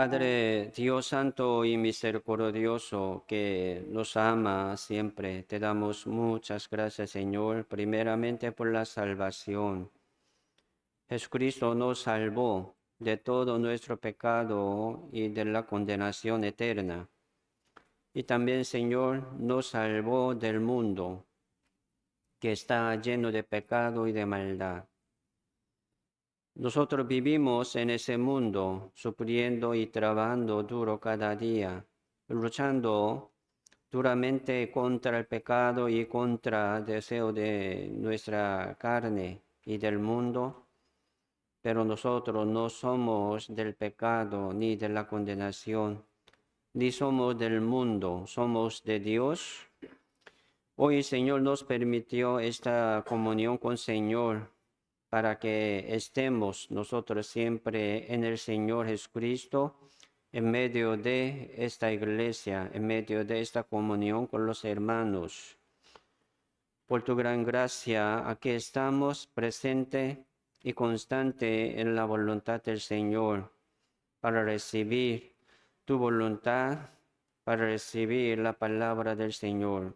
Padre Dios Santo y Misericordioso, que nos ama siempre, te damos muchas gracias, Señor, primeramente por la salvación. Jesucristo nos salvó de todo nuestro pecado y de la condenación eterna. Y también, Señor, nos salvó del mundo que está lleno de pecado y de maldad. Nosotros vivimos en ese mundo, sufriendo y trabajando duro cada día, luchando duramente contra el pecado y contra el deseo de nuestra carne y del mundo, pero nosotros no somos del pecado ni de la condenación, ni somos del mundo, somos de Dios. Hoy, Señor, nos permitió esta comunión con Señor para que estemos nosotros siempre en el Señor Jesucristo, en medio de esta iglesia, en medio de esta comunión con los hermanos. Por tu gran gracia, aquí estamos presente y constante en la voluntad del Señor, para recibir tu voluntad, para recibir la palabra del Señor.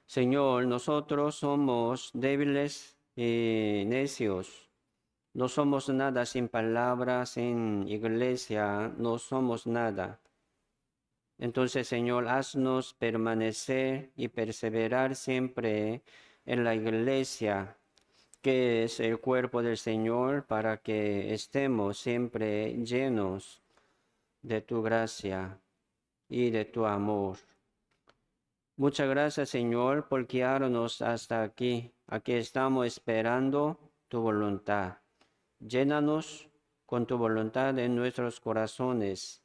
Señor, nosotros somos débiles y necios. No somos nada sin palabras, sin iglesia, no somos nada. Entonces, Señor, haznos permanecer y perseverar siempre en la iglesia, que es el cuerpo del Señor, para que estemos siempre llenos de tu gracia y de tu amor. Muchas gracias, Señor, por guiarnos hasta aquí. Aquí estamos esperando tu voluntad. Llénanos con tu voluntad en nuestros corazones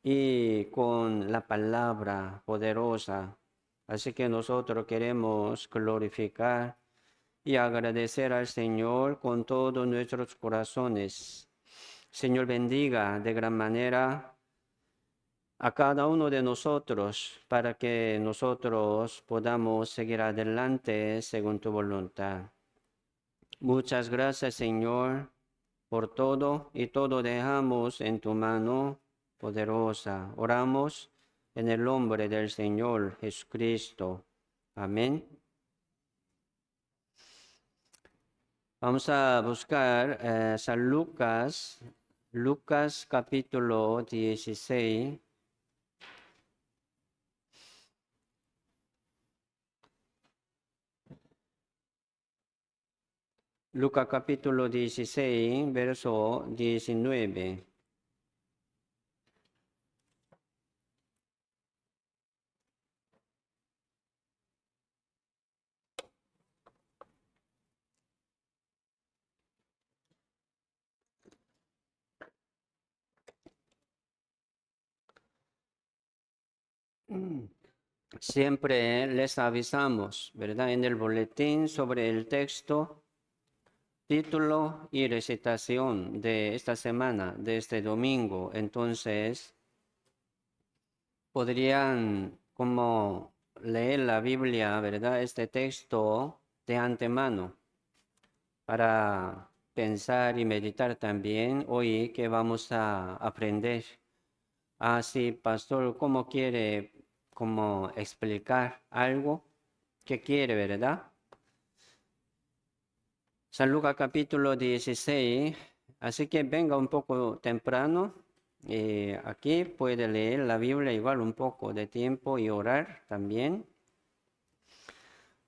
y con la palabra poderosa. Así que nosotros queremos glorificar y agradecer al Señor con todos nuestros corazones. Señor, bendiga de gran manera a cada uno de nosotros para que nosotros podamos seguir adelante según tu voluntad. Muchas gracias, Señor, por todo, y todo dejamos en tu mano poderosa. Oramos en el nombre del Señor Jesucristo. Amén. Vamos a buscar San Lucas, Lucas capítulo 16. Lucas capítulo 16, verso 19. Siempre les avisamos, ¿verdad? En el boletín sobre el texto, título y recitación de esta semana, de este domingo. Entonces, podrían como leer la Biblia, ¿verdad? Este texto de antemano para pensar y meditar también hoy que vamos a aprender. Ah, sí, pastor, ¿cómo quiere como explicar algo? ¿Qué quiere, verdad? San Lucas capítulo 16, así que venga un poco temprano. Aquí puede leer la Biblia igual un poco de tiempo y orar también.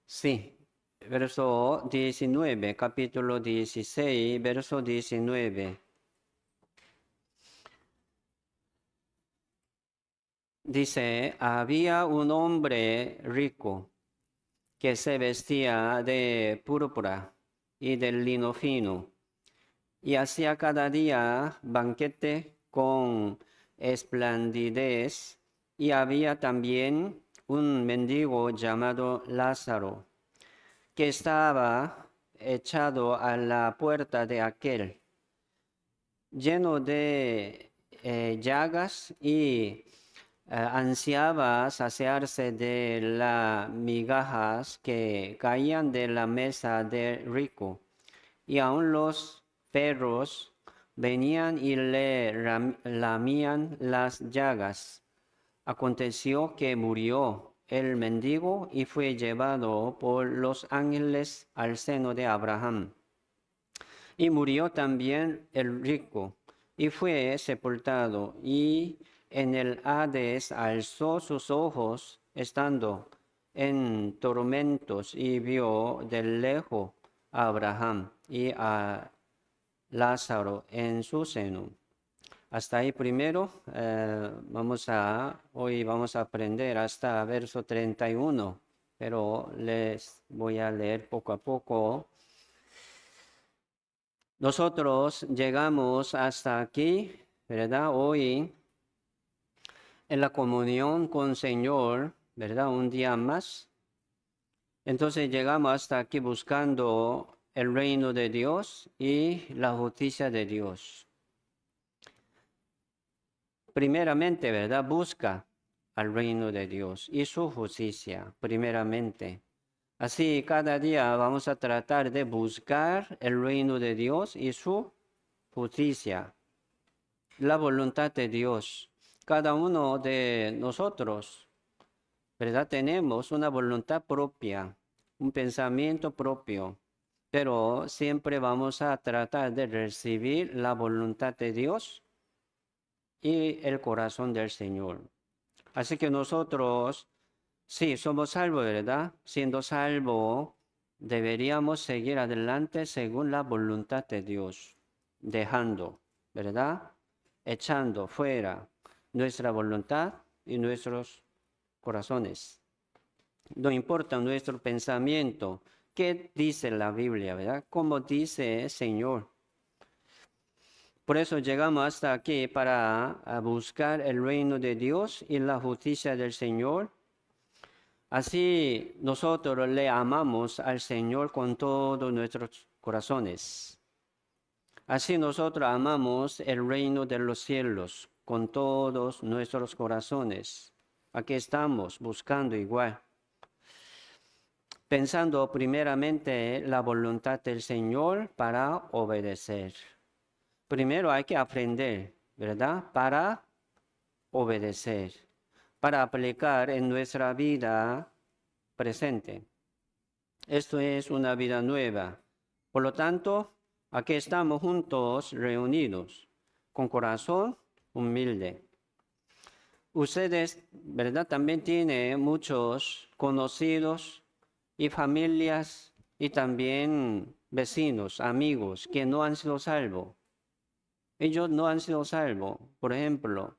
Sí, verso 19, capítulo 16, verso 19. Dice, había un hombre rico que se vestía de púrpura y de lino fino, y hacía cada día banquete con esplendidez, y había también un mendigo llamado Lázaro, que estaba echado a la puerta de aquel, lleno de llagas, y ansiaba saciarse de las migajas que caían de la mesa del rico, y aun los perros venían y le lamían las llagas. Aconteció que murió el mendigo y fue llevado por los ángeles al seno de Abraham. Y murió también el rico y fue sepultado, y en el Hades alzó sus ojos estando en tormentos y vio de lejos a Abraham y a Lázaro en su seno. Hasta ahí primero, hoy vamos a aprender hasta verso 31, pero les voy a leer poco a poco. Nosotros llegamos hasta aquí, ¿verdad? Hoy en la comunión con el Señor, ¿verdad? Un día más. Entonces llegamos hasta aquí buscando el reino de Dios y la justicia de Dios. Primeramente, ¿verdad? Busca al reino de Dios y su justicia, primeramente. Así cada día vamos a tratar de buscar el reino de Dios y su justicia, la voluntad de Dios. Cada uno de nosotros, ¿verdad? Tenemos una voluntad propia, un pensamiento propio, pero siempre vamos a tratar de recibir la voluntad de Dios y el corazón del Señor. Así que nosotros, sí, somos salvos, ¿verdad? Siendo salvos, deberíamos seguir adelante según la voluntad de Dios, dejando, ¿verdad? Echando fuera nuestra voluntad y nuestros corazones. No importa nuestro pensamiento, ¿qué dice la Biblia, verdad? ¿Cómo dice el Señor? Por eso llegamos hasta aquí para buscar el reino de Dios y la justicia del Señor. Así nosotros le amamos al Señor con todos nuestros corazones. Así nosotros amamos el reino de los cielos con todos nuestros corazones. Aquí estamos buscando igual, pensando primeramente la voluntad del Señor para obedecer. Primero hay que aprender, ¿verdad? Para obedecer, para aplicar en nuestra vida presente. Esto es una vida nueva. Por lo tanto, aquí estamos juntos, reunidos, con corazón humilde. Ustedes, ¿verdad? También tienen muchos conocidos y familias y también vecinos, amigos que no han sido salvos. Ellos no han sido salvos. Por ejemplo,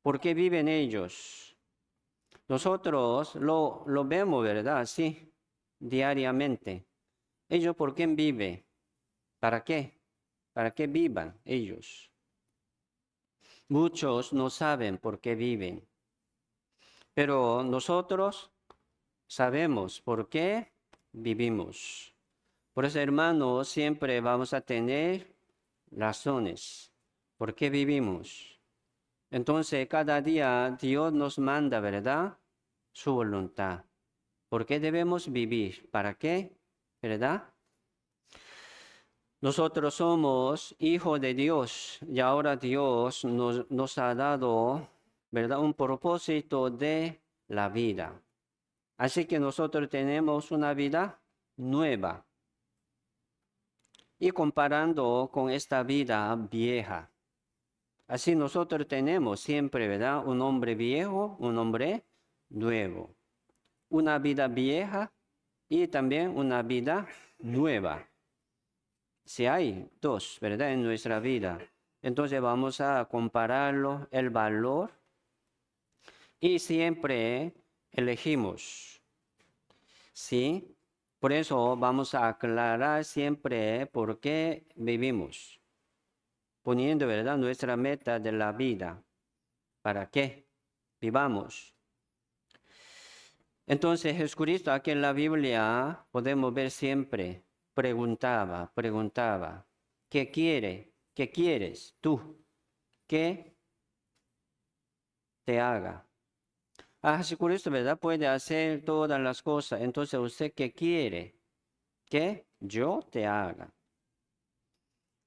¿por qué viven ellos? Nosotros lo vemos, ¿verdad? Sí, diariamente. ¿Ellos por qué viven? ¿Para qué? ¿Para qué vivan ellos? Muchos no saben por qué viven. Pero nosotros sabemos por qué vivimos. Por eso, hermanos, siempre vamos a tener razones. ¿Por qué vivimos? Entonces, cada día Dios nos manda, ¿verdad? Su voluntad. ¿Por qué debemos vivir? ¿Para qué? ¿Verdad? Nosotros somos hijos de Dios y ahora Dios nos ha dado, ¿verdad? Un propósito de la vida. Así que nosotros tenemos una vida nueva. Y comparando con esta vida vieja. Así nosotros tenemos siempre, ¿verdad? Un hombre viejo, un hombre nuevo. Una vida vieja y también una vida nueva. Si hay dos, ¿verdad? En nuestra vida. Entonces vamos a compararlo, el valor. Y siempre elegimos. ¿Sí? Por eso vamos a aclarar siempre por qué vivimos. Poniendo, ¿verdad? Nuestra meta de la vida. ¿Para qué vivamos? Entonces Jesucristo aquí en la Biblia podemos ver siempre, preguntaba, ¿qué quiere? ¿Qué quieres tú? ¿Qué te haga? Jesucristo, ¿verdad? Puede hacer todas las cosas. Entonces, ¿usted qué quiere? Que yo te haga.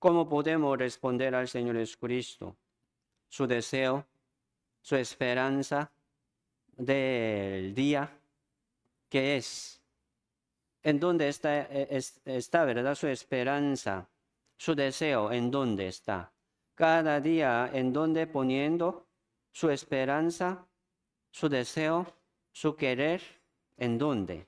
¿Cómo podemos responder al Señor Jesucristo? Su deseo, su esperanza del día que es. ¿En dónde está, verdad, su esperanza? Su deseo, ¿en dónde está? Cada día, ¿en dónde poniendo su esperanza, su deseo, su querer? ¿En dónde?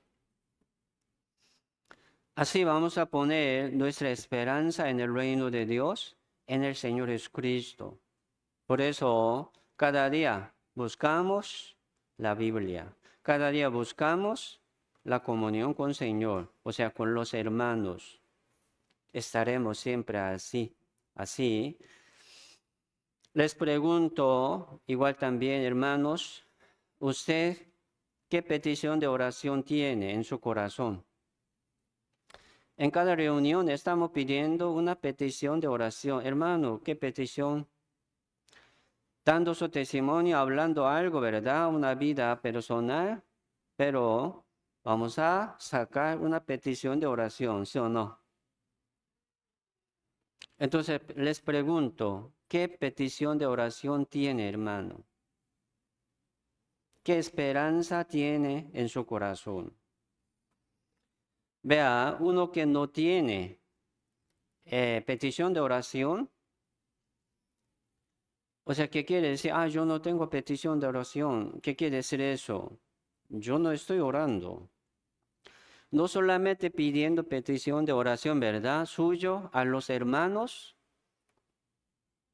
Así vamos a poner nuestra esperanza en el reino de Dios, en el Señor Jesucristo. Por eso, cada día buscamos la Biblia. Cada día buscamos la comunión con el Señor, o sea, con los hermanos. Estaremos siempre así. Así. Les pregunto, igual también, hermanos, ¿usted qué petición de oración tiene en su corazón? En cada reunión estamos pidiendo una petición de oración. Hermano, ¿qué petición? Dando su testimonio, hablando algo, ¿verdad? Una vida personal, pero vamos a sacar una petición de oración, ¿sí o no? Entonces les pregunto, ¿qué petición de oración tiene, hermano? ¿Qué esperanza tiene en su corazón? Vea, uno que no tiene petición de oración, o sea, ¿qué quiere decir? Yo no tengo petición de oración. ¿Qué quiere decir eso? Yo no estoy orando. No solamente pidiendo petición de oración, ¿verdad? Suyo a los hermanos,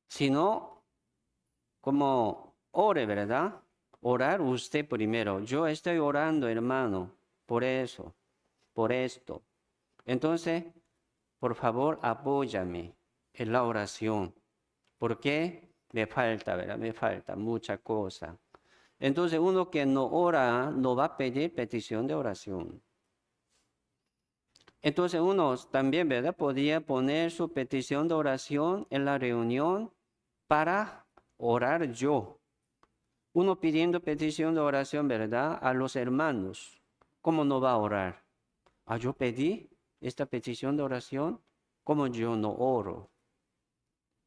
sino como ore, ¿verdad? Orar usted primero. Yo estoy orando, hermano, por eso, por esto. Entonces, por favor, apóyame en la oración. ¿Por qué? Me falta, ¿verdad? Me falta mucha cosa. Entonces, uno que no ora no va a pedir petición de oración. Entonces uno también, ¿verdad? Podía poner su petición de oración en la reunión para orar yo. Uno pidiendo petición de oración, ¿verdad? A los hermanos. ¿Cómo no va a orar? Yo pedí esta petición de oración. ¿Cómo yo no oro?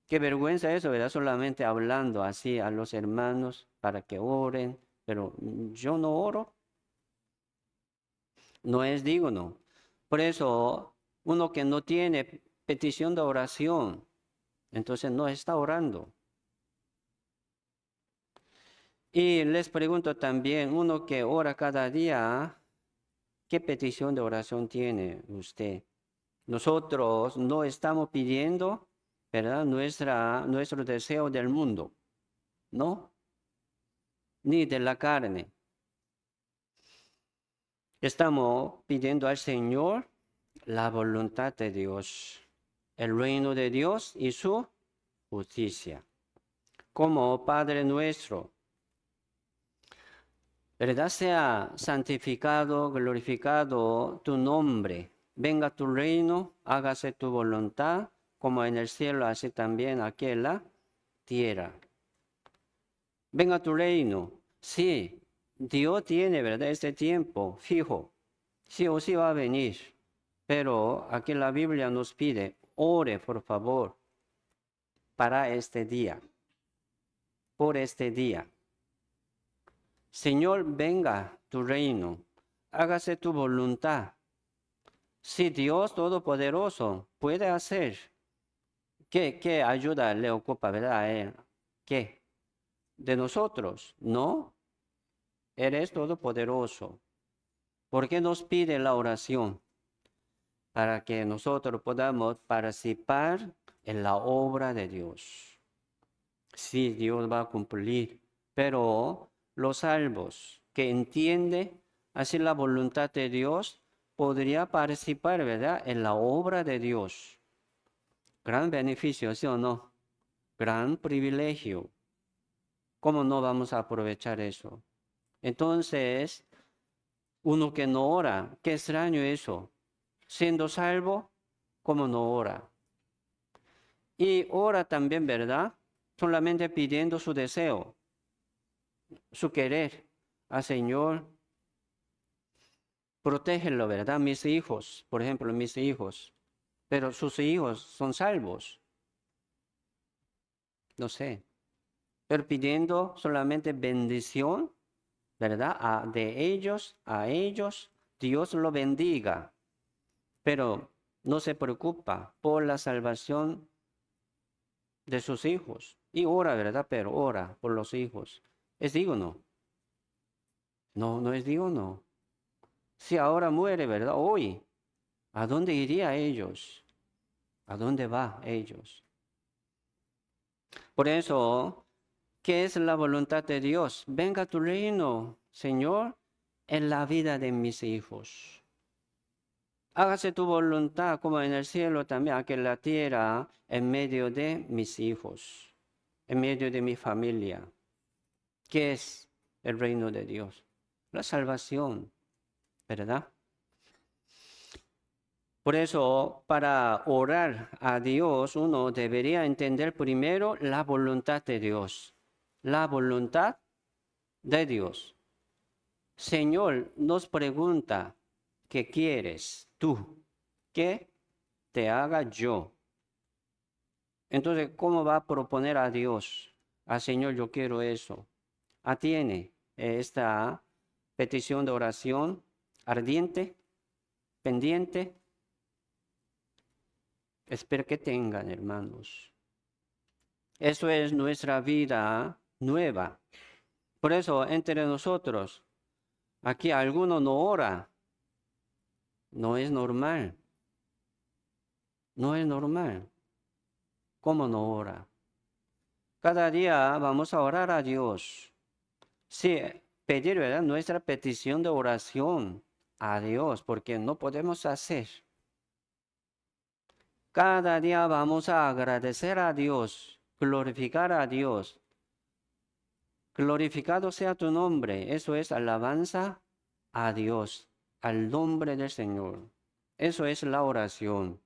Qué vergüenza eso, ¿verdad? Solamente hablando así a los hermanos para que oren, pero yo no oro. No es digno. Por eso, uno que no tiene petición de oración, entonces no está orando. Y les pregunto también, uno que ora cada día, ¿qué petición de oración tiene usted? Nosotros no estamos pidiendo, ¿verdad? Nuestro deseo del mundo, ¿no? Ni de la carne. Estamos pidiendo al Señor la voluntad de Dios, el reino de Dios y su justicia. Como Padre nuestro, ¿verdad? Sea santificado, glorificado tu nombre. Venga tu reino, hágase tu voluntad, como en el cielo, así también aquí en la tierra. Venga tu reino. Sí, Dios tiene, ¿verdad? Este tiempo fijo. Sí o sí va a venir. Pero aquí la Biblia nos pide, ore por favor, para este día, por este día. Señor, venga tu reino, hágase tu voluntad. Si Dios Todopoderoso puede hacer, ¿qué ayuda le ocupa, verdad, a Él? ¿Qué? ¿De nosotros? No, eres todopoderoso. ¿Por qué nos pide la oración? Para que nosotros podamos participar en la obra de Dios. Sí, Dios va a cumplir, pero los salvos que entienden así la voluntad de Dios podría participar, ¿verdad?, en la obra de Dios. Gran beneficio, ¿sí o no? Gran privilegio. ¿Cómo no vamos a aprovechar eso? Entonces, uno que no ora, qué extraño eso. Siendo salvo, ¿cómo no ora? Y ora también, ¿verdad? Solamente pidiendo su deseo, su querer. Señor, protégelo, ¿verdad? Mis hijos, por ejemplo, mis hijos. Pero sus hijos son salvos. no sé, pero pidiendo solamente bendición, ¿verdad? A ellos, Dios lo bendiga, pero no se preocupa por la salvación de sus hijos. Y ora, ¿verdad? Pero ora por los hijos. ¿Es digno? No, no es digno. Si ahora muere, ¿verdad? Hoy, ¿a dónde iría ellos? ¿A dónde va ellos? Por eso, ¿qué es la voluntad de Dios? Venga tu reino, Señor, en la vida de mis hijos. Hágase tu voluntad como en el cielo también, aquí en la tierra, en medio de mis hijos, en medio de mi familia. ¿Qué es el reino de Dios? La salvación, ¿verdad? Por eso, para orar a Dios, uno debería entender primero la voluntad de Dios. La voluntad de Dios. Señor nos pregunta, ¿qué quieres tú? ¿Qué te haga yo? Entonces, ¿cómo va a proponer a Dios? Señor, yo quiero eso. Atiene esta petición de oración ardiente, pendiente. Espero que tengan, hermanos. Eso es nuestra vida nueva. Por eso, entre nosotros, aquí alguno no ora. No es normal. No es normal. ¿Cómo no ora? Cada día vamos a orar a Dios. Sí, pedir, ¿verdad? Nuestra petición de oración a Dios, porque no podemos hacer. Cada día vamos a agradecer a Dios, glorificar a Dios. Glorificado sea tu nombre. Eso es alabanza a Dios, al nombre del Señor. Eso es la oración.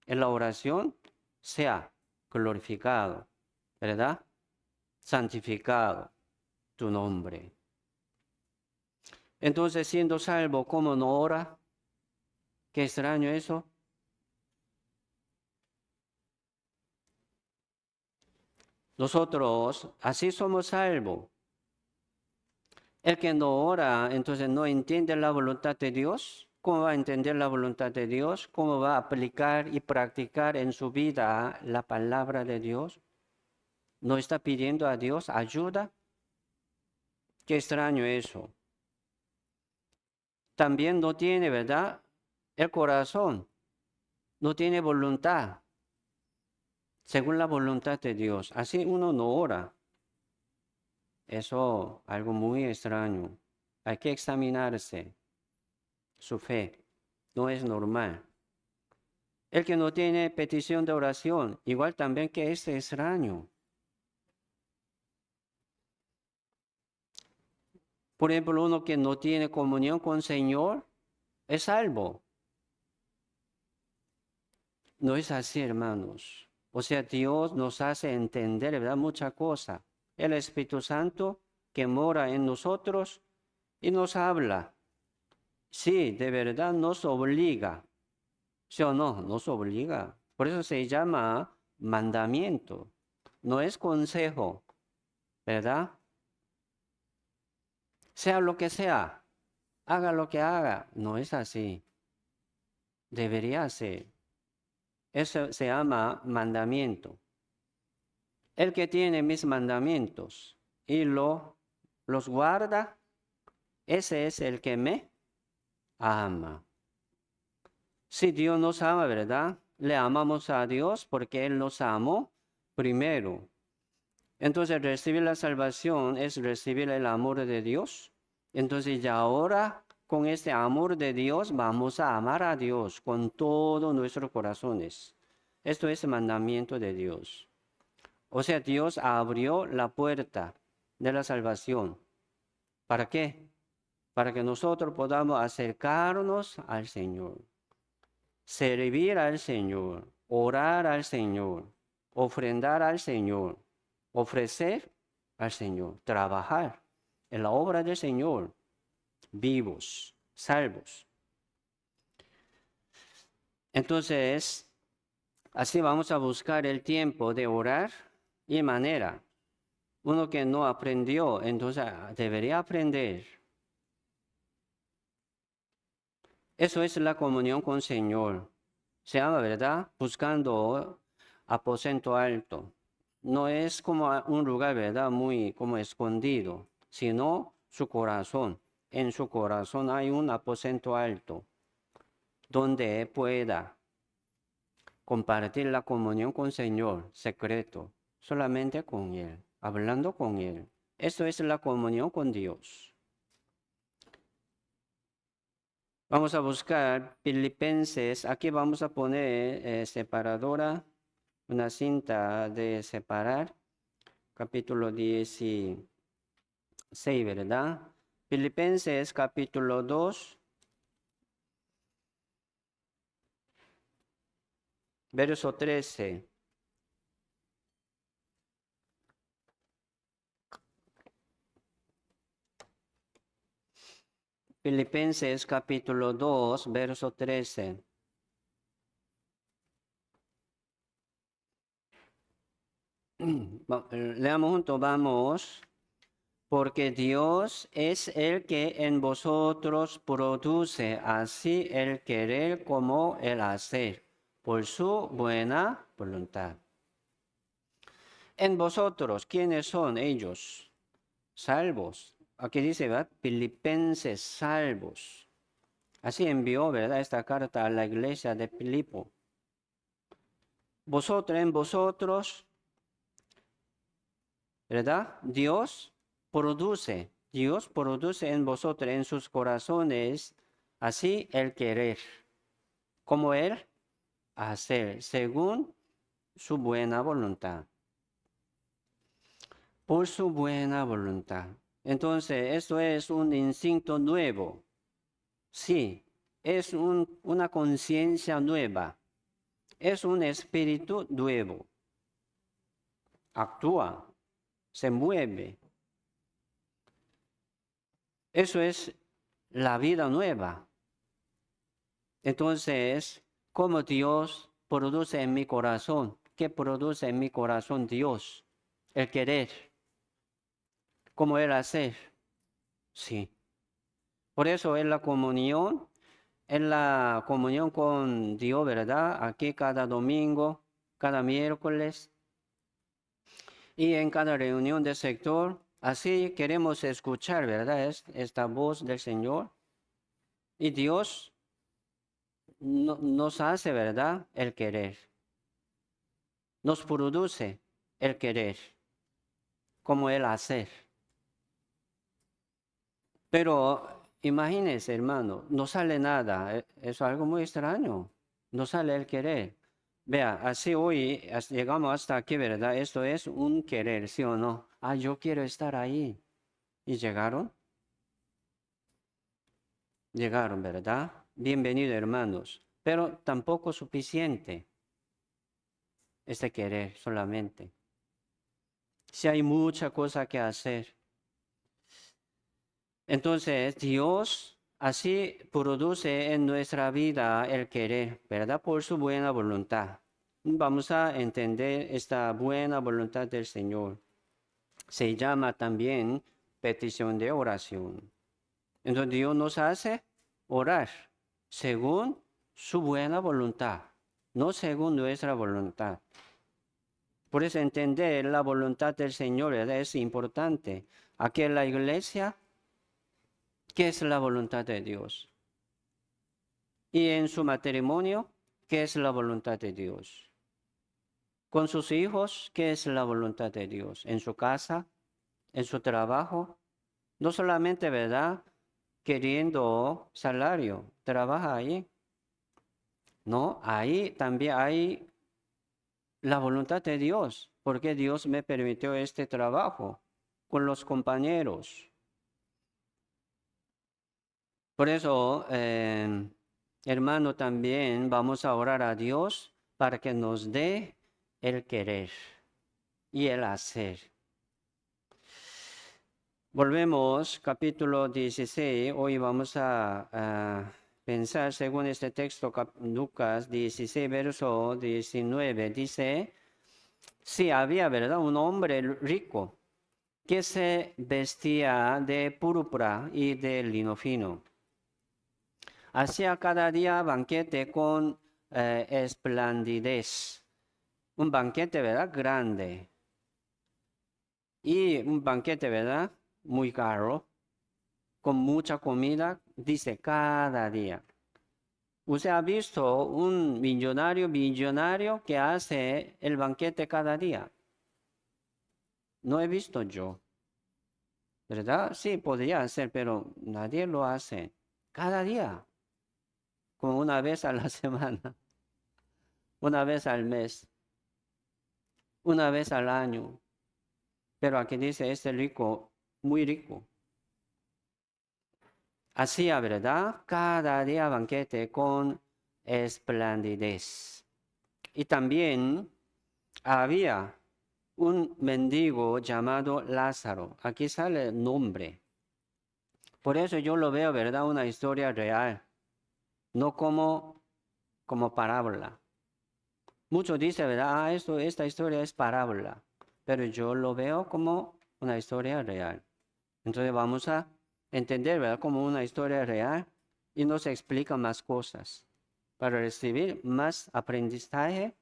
En la oración sea glorificado, ¿verdad? Santificado tu nombre. Entonces, siendo salvo, ¿cómo no ora? Qué extraño eso. Nosotros así somos salvos. El que no ora, entonces no entiende la voluntad de Dios. ¿Cómo va a entender la voluntad de Dios? ¿Cómo va a aplicar y practicar en su vida la palabra de Dios? ¿No está pidiendo a Dios ayuda? Qué extraño eso. También no tiene, ¿verdad? El corazón. No tiene voluntad. Según la voluntad de Dios. Así uno no ora. Eso, algo muy extraño. Hay que examinarse. Su fe no es normal. El que no tiene petición de oración, igual también que es extraño. Por ejemplo, uno que no tiene comunión con el Señor, es salvo. No es así, hermanos. O sea, Dios nos hace entender, ¿verdad? Mucha cosa. El Espíritu Santo que mora en nosotros y nos habla. Sí, de verdad nos obliga. ¿Sí o no? Nos obliga. Por eso se llama mandamiento. No es consejo, ¿verdad? Sea lo que sea, haga lo que haga. No es así. Debería ser. Eso se llama mandamiento. El que tiene mis mandamientos y los guarda, ese es el que me ama. Si Dios nos ama, ¿verdad? Le amamos a Dios porque Él nos amó primero. Entonces recibir la salvación es recibir el amor de Dios. Entonces ya ahora con este amor de Dios vamos a amar a Dios con todos nuestros corazones. Esto es el mandamiento de Dios. O sea, Dios abrió la puerta de la salvación. ¿Para qué? Para que nosotros podamos acercarnos al Señor, servir al Señor, orar al Señor, ofrendar al Señor, ofrecer al Señor, trabajar en la obra del Señor, vivos, salvos. Entonces, así vamos a buscar el tiempo de orar y manera. Uno que no aprendió, entonces debería aprender. Eso es la comunión con el Señor. Se llama, ¿verdad? Buscando aposento alto. No es como un lugar, ¿verdad? Muy como escondido, sino su corazón. En su corazón hay un aposento alto donde pueda compartir la comunión con el Señor, secreto, solamente con Él, hablando con Él. Eso es la comunión con Dios. Vamos a buscar Filipenses. Aquí vamos a poner separadora, una cinta de separar, capítulo 16, ¿verdad? Filipenses capítulo 2, verso 13. Filipenses capítulo 2, verso 13. Leamos juntos, vamos. Porque Dios es el que en vosotros produce así el querer como el hacer, por su buena voluntad. En vosotros, ¿quiénes son ellos? Salvos. Aquí dice, ¿verdad? Filipenses salvos. Así envió, ¿verdad? Esta carta a la iglesia de Filipo. Vosotros, en vosotros, ¿verdad? Dios produce en vosotros, en sus corazones, así el querer, como el hacer, según su buena voluntad. Por su buena voluntad. Entonces, esto es un instinto nuevo. Sí, es una conciencia nueva. Es un espíritu nuevo. Actúa, se mueve. Eso es la vida nueva. Entonces, como Dios produce en mi corazón, ¿qué produce en mi corazón Dios? El querer. ¿Cómo el hacer? Sí. Por eso en la comunión con Dios, ¿verdad? Aquí cada domingo, cada miércoles y en cada reunión del sector. Así queremos escuchar, ¿verdad? Esta voz del Señor. Y Dios nos hace, ¿verdad? El querer. Nos produce el querer, como el hacer. Pero imagínense, hermano, no sale nada. Es algo muy extraño. No sale el querer. Vea, así hoy llegamos hasta aquí, ¿verdad? Esto es un querer, ¿sí o no? Ah, yo quiero estar ahí. ¿Y llegaron? Llegaron, ¿verdad? Bienvenidos, hermanos. Pero tampoco suficiente este querer solamente. Si hay mucha cosa que hacer. Entonces, Dios así produce en nuestra vida el querer, ¿verdad? Por su buena voluntad. Vamos a entender esta buena voluntad del Señor. Se llama también petición de oración. Entonces, Dios nos hace orar según su buena voluntad, no según nuestra voluntad. Por eso entender la voluntad del Señor, ¿verdad? Es importante. Aquí en la iglesia, ¿qué es la voluntad de Dios? Y en su matrimonio, ¿qué es la voluntad de Dios? Con sus hijos, ¿qué es la voluntad de Dios? En su casa, en su trabajo, no solamente, ¿verdad? Queriendo salario, trabaja ahí. No, ahí también hay la voluntad de Dios, porque Dios me permitió este trabajo con los compañeros. Por eso, hermano, también vamos a orar a Dios para que nos dé el querer y el hacer. Volvemos, capítulo 16. Hoy vamos a pensar según este texto, Lucas 16, verso 19. Dice, Sí, había, ¿verdad? Un hombre rico que se vestía de púrpura y de lino fino. Hacía cada día banquete con esplendidez. Un banquete, ¿verdad? Grande. Y un banquete, ¿verdad? Muy caro, con mucha comida, dice cada día. ¿Usted ha visto un millonario que hace el banquete cada día? No he visto yo, ¿verdad? Sí, podría hacer, pero nadie lo hace. Cada día, como una vez a la semana, una vez al mes, una vez al año. Pero aquí dice este rico, muy rico. Hacía, ¿verdad? Cada día banquete con esplendidez. Y también había un mendigo llamado Lázaro. Aquí sale el nombre. Por eso yo lo veo, ¿verdad? Una historia real, no como parábola. Muchos dicen, ¿verdad? Esta historia es parábola, pero yo lo veo como una historia real. Entonces vamos a entender, ¿verdad? Como una historia real y nos explica más cosas para recibir más aprendizaje.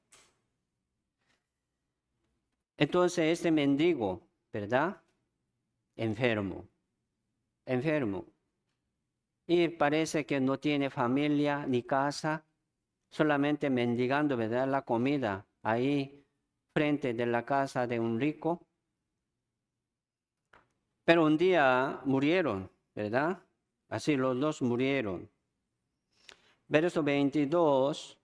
Entonces este mendigo, ¿verdad? Enfermo, enfermo. Y parece que no tiene familia ni casa, solamente mendigando, ¿verdad? La comida ahí frente de la casa de un rico. Pero un día murieron, ¿verdad? Así los dos murieron. Verso 22.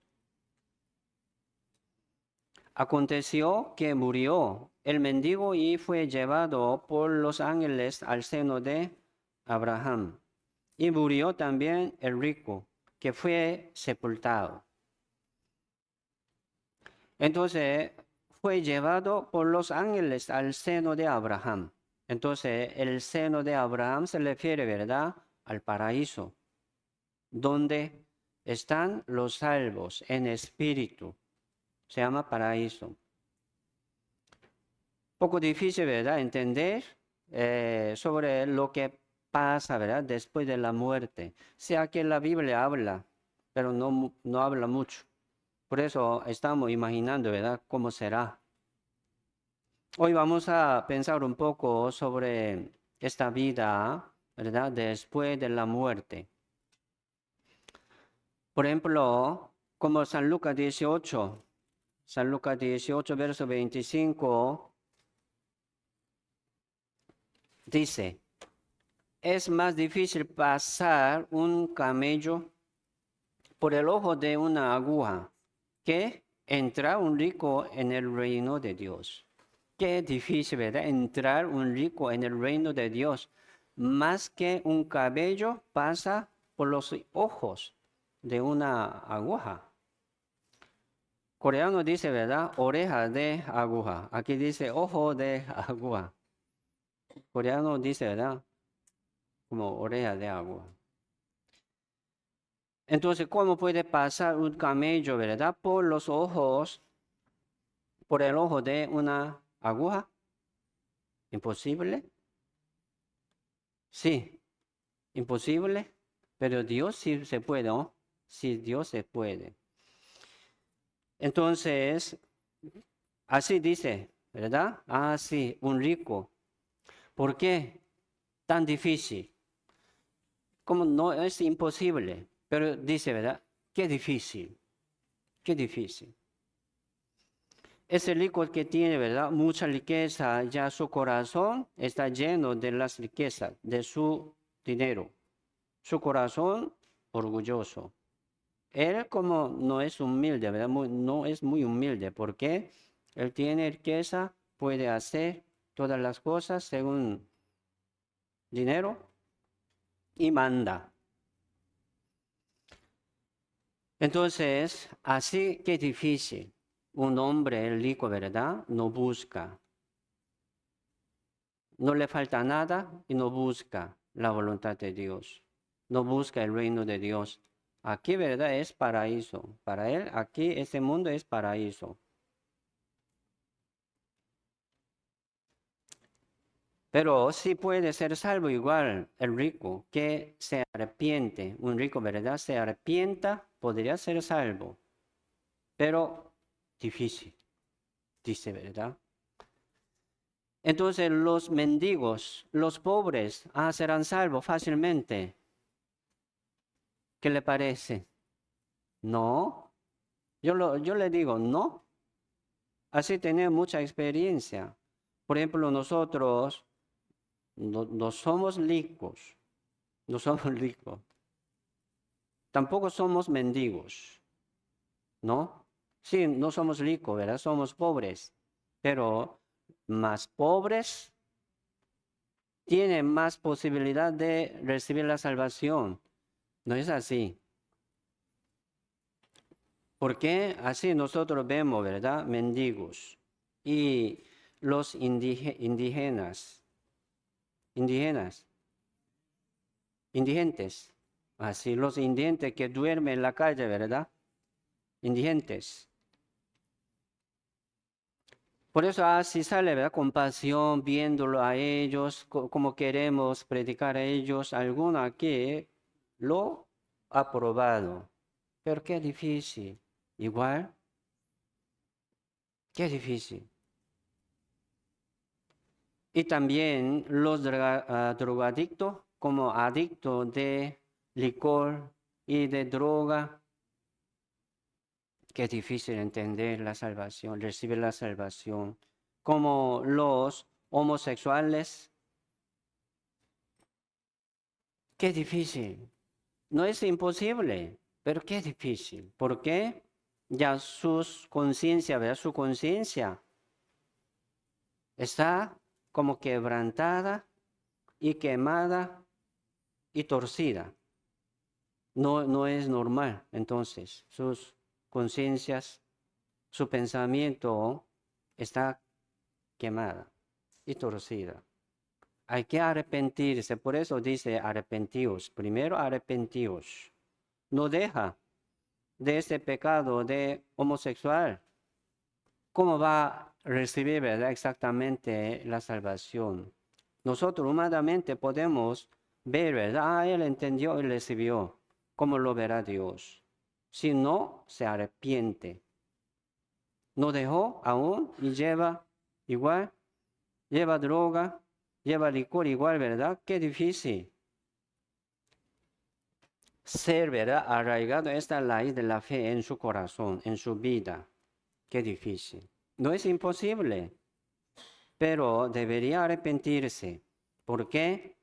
Aconteció que murió el mendigo y fue llevado por los ángeles al seno de Abraham. Y murió también el rico, que fue sepultado. Entonces fue llevado por los ángeles al seno de Abraham. Entonces el seno de Abraham se refiere, ¿verdad?, al paraíso, donde están los salvos en espíritu. Se llama paraíso. Poco difícil, ¿verdad?, entender sobre lo que pasa, ¿verdad?, después de la muerte. Sea que la Biblia habla, pero no habla mucho. Por eso estamos imaginando, ¿verdad?, cómo será. Hoy vamos a pensar un poco sobre esta vida, ¿verdad?, después de la muerte. Por ejemplo, como San Lucas 18, verso 25, dice, es más difícil pasar un camello por el ojo de una aguja que entrar un rico en el reino de Dios. Qué difícil, ¿verdad? Entrar un rico en el reino de Dios. Más que un cabello pasa por los ojos de una aguja. Coreano dice, ¿verdad? Oreja de aguja. Aquí dice ojo de aguja. Coreano dice, ¿verdad? Como oreja de aguja. Entonces, ¿cómo puede pasar un camello, ¿verdad?, por los ojos, por el ojo de una aguja? ¿Imposible? Sí, imposible. Pero Dios sí se puede, ¿no? Sí, Dios se puede. Entonces, así dice, ¿verdad? Ah, sí, un rico. ¿Por qué tan difícil? Como no es imposible, pero dice, ¿verdad? Qué difícil, qué difícil. Ese rico que tiene, ¿verdad?, mucha riqueza, ya su corazón está lleno de las riquezas, de su dinero. Su corazón orgulloso. Él como no es humilde, ¿verdad? No es muy humilde, porque él tiene riqueza, puede hacer todas las cosas según dinero y manda. Entonces, así que difícil. Un hombre rico, ¿verdad?, no busca. No le falta nada y no busca la voluntad de Dios. No busca el reino de Dios. Aquí, ¿verdad?, es paraíso. Para él, aquí, este mundo es paraíso. Pero sí puede ser salvo igual el rico que se arrepiente. Un rico, ¿verdad? Se arrepienta, podría ser salvo. Pero difícil, dice, ¿verdad? Entonces los mendigos, los pobres, serán salvos fácilmente. ¿Qué le parece? No. Yo le digo, no. Así tenemos mucha experiencia. Por ejemplo, nosotros no somos ricos. No somos ricos. Tampoco somos mendigos, ¿no? Sí, no somos ricos, ¿verdad? Somos pobres. Pero más pobres tienen más posibilidad de recibir la salvación. No es así. Porque así nosotros vemos, ¿verdad? Mendigos y los indígenas, indigentes. Así los indigentes que duermen en la calle, ¿verdad? Indigentes. Por eso así sale, ¿verdad? Compasión, viéndolo a ellos, como queremos predicar a ellos. Alguno aquí lo ha probado. Pero qué difícil. Igual, qué difícil. Y también los drogadictos, como adictos de licor y de droga, que es difícil entender la salvación, recibir la salvación. Como los homosexuales, qué difícil. No es imposible, pero qué difícil. ¿Por qué? Ya sus conciencia, ¿verdad? Su conciencia está como quebrantada y quemada y torcida. No es normal. Entonces, sus conciencias, su pensamiento está quemada y torcida. Hay que arrepentirse. Por eso dice arrepentíos. Primero arrepentíos. No deja de ese pecado de homosexual. ¿Cómo va a recibir, verdad, exactamente la salvación? Nosotros humanamente podemos ver, ¿verdad? Él entendió y recibió. ¿Cómo lo verá Dios? Si no, se arrepiente. No dejó aún y lleva igual, lleva droga, lleva licor igual, ¿verdad? Qué difícil. Ser, ¿verdad? Arraigado esta raíz de la fe en su corazón, en su vida. Qué difícil. No es imposible, pero debería arrepentirse. ¿Por qué?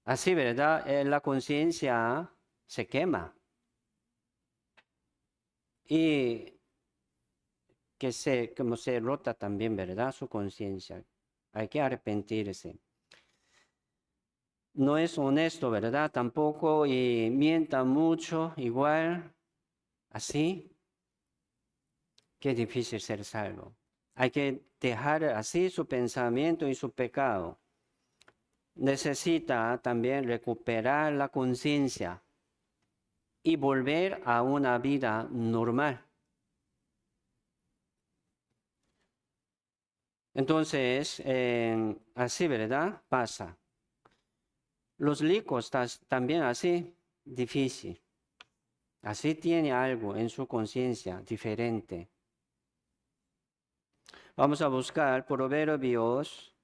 Así, ¿verdad? La conciencia se quema y como se rota también, ¿verdad? Su conciencia. Hay que arrepentirse. No es honesto, ¿verdad? Tampoco y mienta mucho, igual, así. Qué difícil ser salvo. Hay que dejar así su pensamiento y su pecado. Necesita también recuperar la conciencia y volver a una vida normal. Entonces, así, ¿verdad? Pasa. Los ricos también así, difícil. Así tiene algo en su conciencia diferente. Vamos a buscar Proverbios,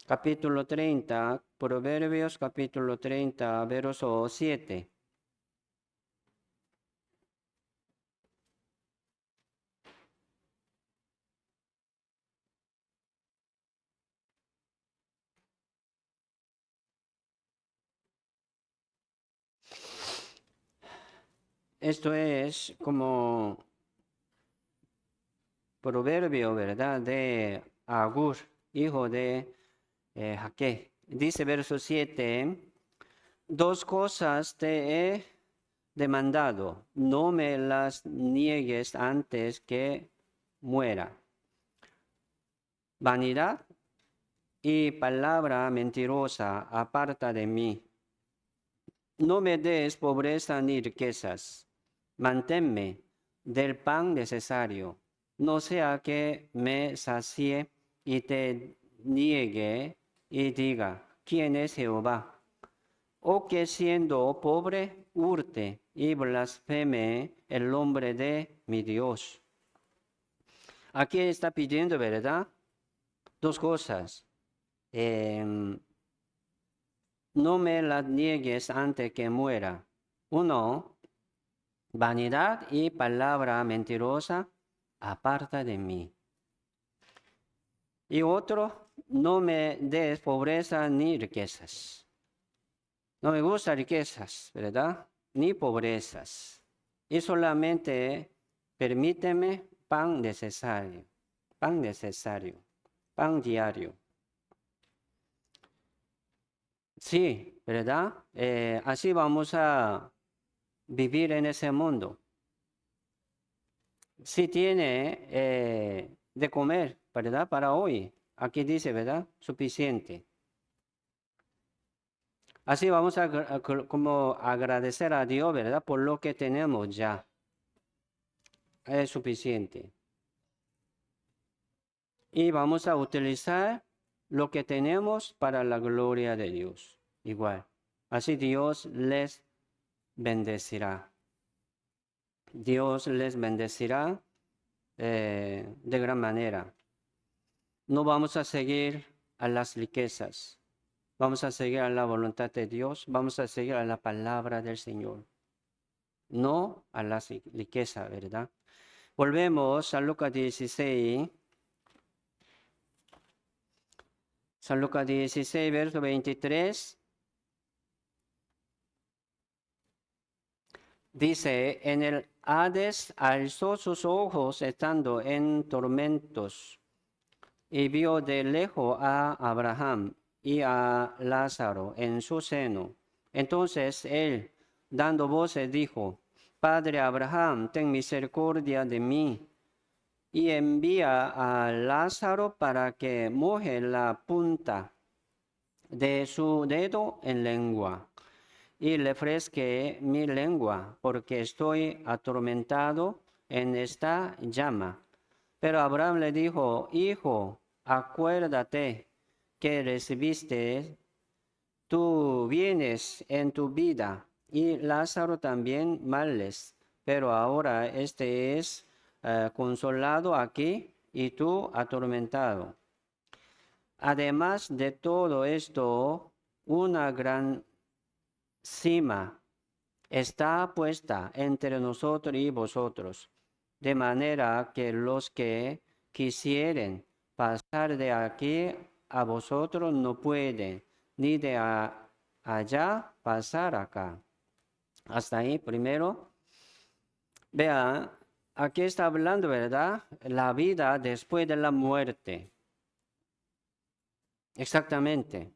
capítulo 30, Proverbios capítulo 30, verso 7. Esto es como proverbio, ¿verdad? De Agur, hijo de Jaque. Dice verso 7, dos cosas te he demandado, no me las niegues antes que muera. Vanidad y palabra mentirosa aparta de mí. No me des pobreza ni riquezas, manténme del pan necesario. no sea que me sacie y te niegue y diga, ¿quién es Jehová? O que siendo pobre hurte y blasfeme el nombre de mi Dios. Aquí está pidiendo, ¿verdad? Dos cosas. No me las niegues antes que muera. Uno, vanidad y palabra mentirosa, aparta de mí. Y otro, no me des pobreza ni riquezas. No me gustan riquezas, ¿verdad? Ni pobrezas. Y solamente permíteme pan necesario, pan diario. Sí, ¿verdad? Así vamos a vivir en ese mundo. Si tiene de comer, ¿verdad? Para hoy. Aquí dice, ¿verdad? Suficiente. Así vamos a como agradecer a Dios, ¿verdad? Por lo que tenemos ya. Es suficiente. Y vamos a utilizar lo que tenemos para la gloria de Dios. Igual. Así Dios les bendecirá. Dios les bendecirá de gran manera. No vamos a seguir a las riquezas. Vamos a seguir a la voluntad de Dios. Vamos a seguir a la palabra del Señor. No a la riqueza, ¿verdad? Volvemos a Lucas 16. San Lucas 16, verso 23. Dice, en el Hades alzó sus ojos estando en tormentos y vio de lejos a Abraham y a Lázaro en su seno. Entonces él, dando voces, dijo, Padre Abraham, ten misericordia de mí y envía a Lázaro para que moje la punta de su dedo en lengua y le fresque mi lengua, porque estoy atormentado en esta llama. Pero Abraham le dijo, Hijo, acuérdate que recibiste tus bienes en tu vida, y Lázaro también males, pero ahora este es consolado aquí y tú atormentado. Además de todo esto, una gran cima está puesta entre nosotros y vosotros, de manera que los que quisieren pasar de aquí a vosotros no pueden, ni de allá pasar acá. Hasta ahí primero. Vean, aquí está hablando, ¿verdad? La vida después de la muerte. Exactamente.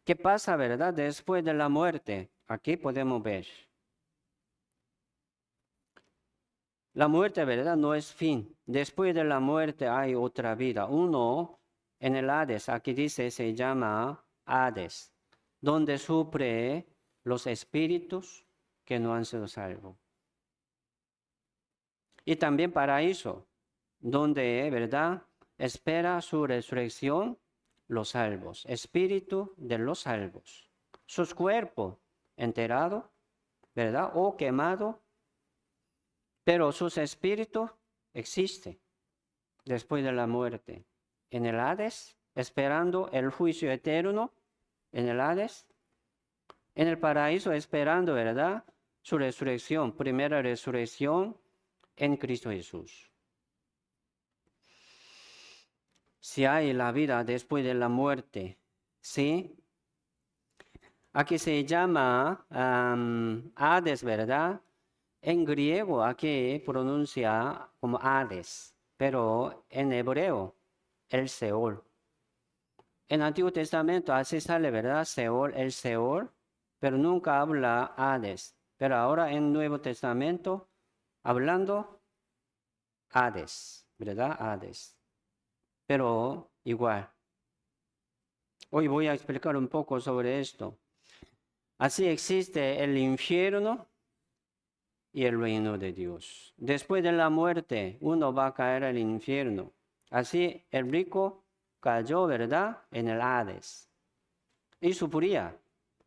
¿Qué pasa, verdad? Después de la muerte. Aquí podemos ver. La muerte, ¿verdad? No es fin. Después de la muerte hay otra vida. Uno en el Hades, aquí dice, se llama Hades, donde sufre los espíritus que no han sido salvos. Y también paraíso, donde, ¿verdad? Espera su resurrección los salvos, espíritu de los salvos. Sus cuerpos enterrados, ¿verdad? O quemados, pero sus espíritus existen después de la muerte. En el Hades, esperando el juicio eterno, en el Hades, en el paraíso, esperando, ¿verdad? Su resurrección, primera resurrección en Cristo Jesús. Si hay la vida después de la muerte, ¿sí? Aquí se llama Hades, ¿verdad? En griego aquí pronuncia como Hades, pero en hebreo el Seol. En el Antiguo Testamento así sale, ¿verdad? Seol, el Seol, pero nunca habla Hades. Pero ahora en el Nuevo Testamento, hablando Hades, ¿verdad? Hades. Pero igual. Hoy voy a explicar un poco sobre esto. Así existe el infierno y el reino de Dios. Después de la muerte, uno va a caer al infierno. Así el rico cayó, ¿verdad?, en el Hades. Y sufría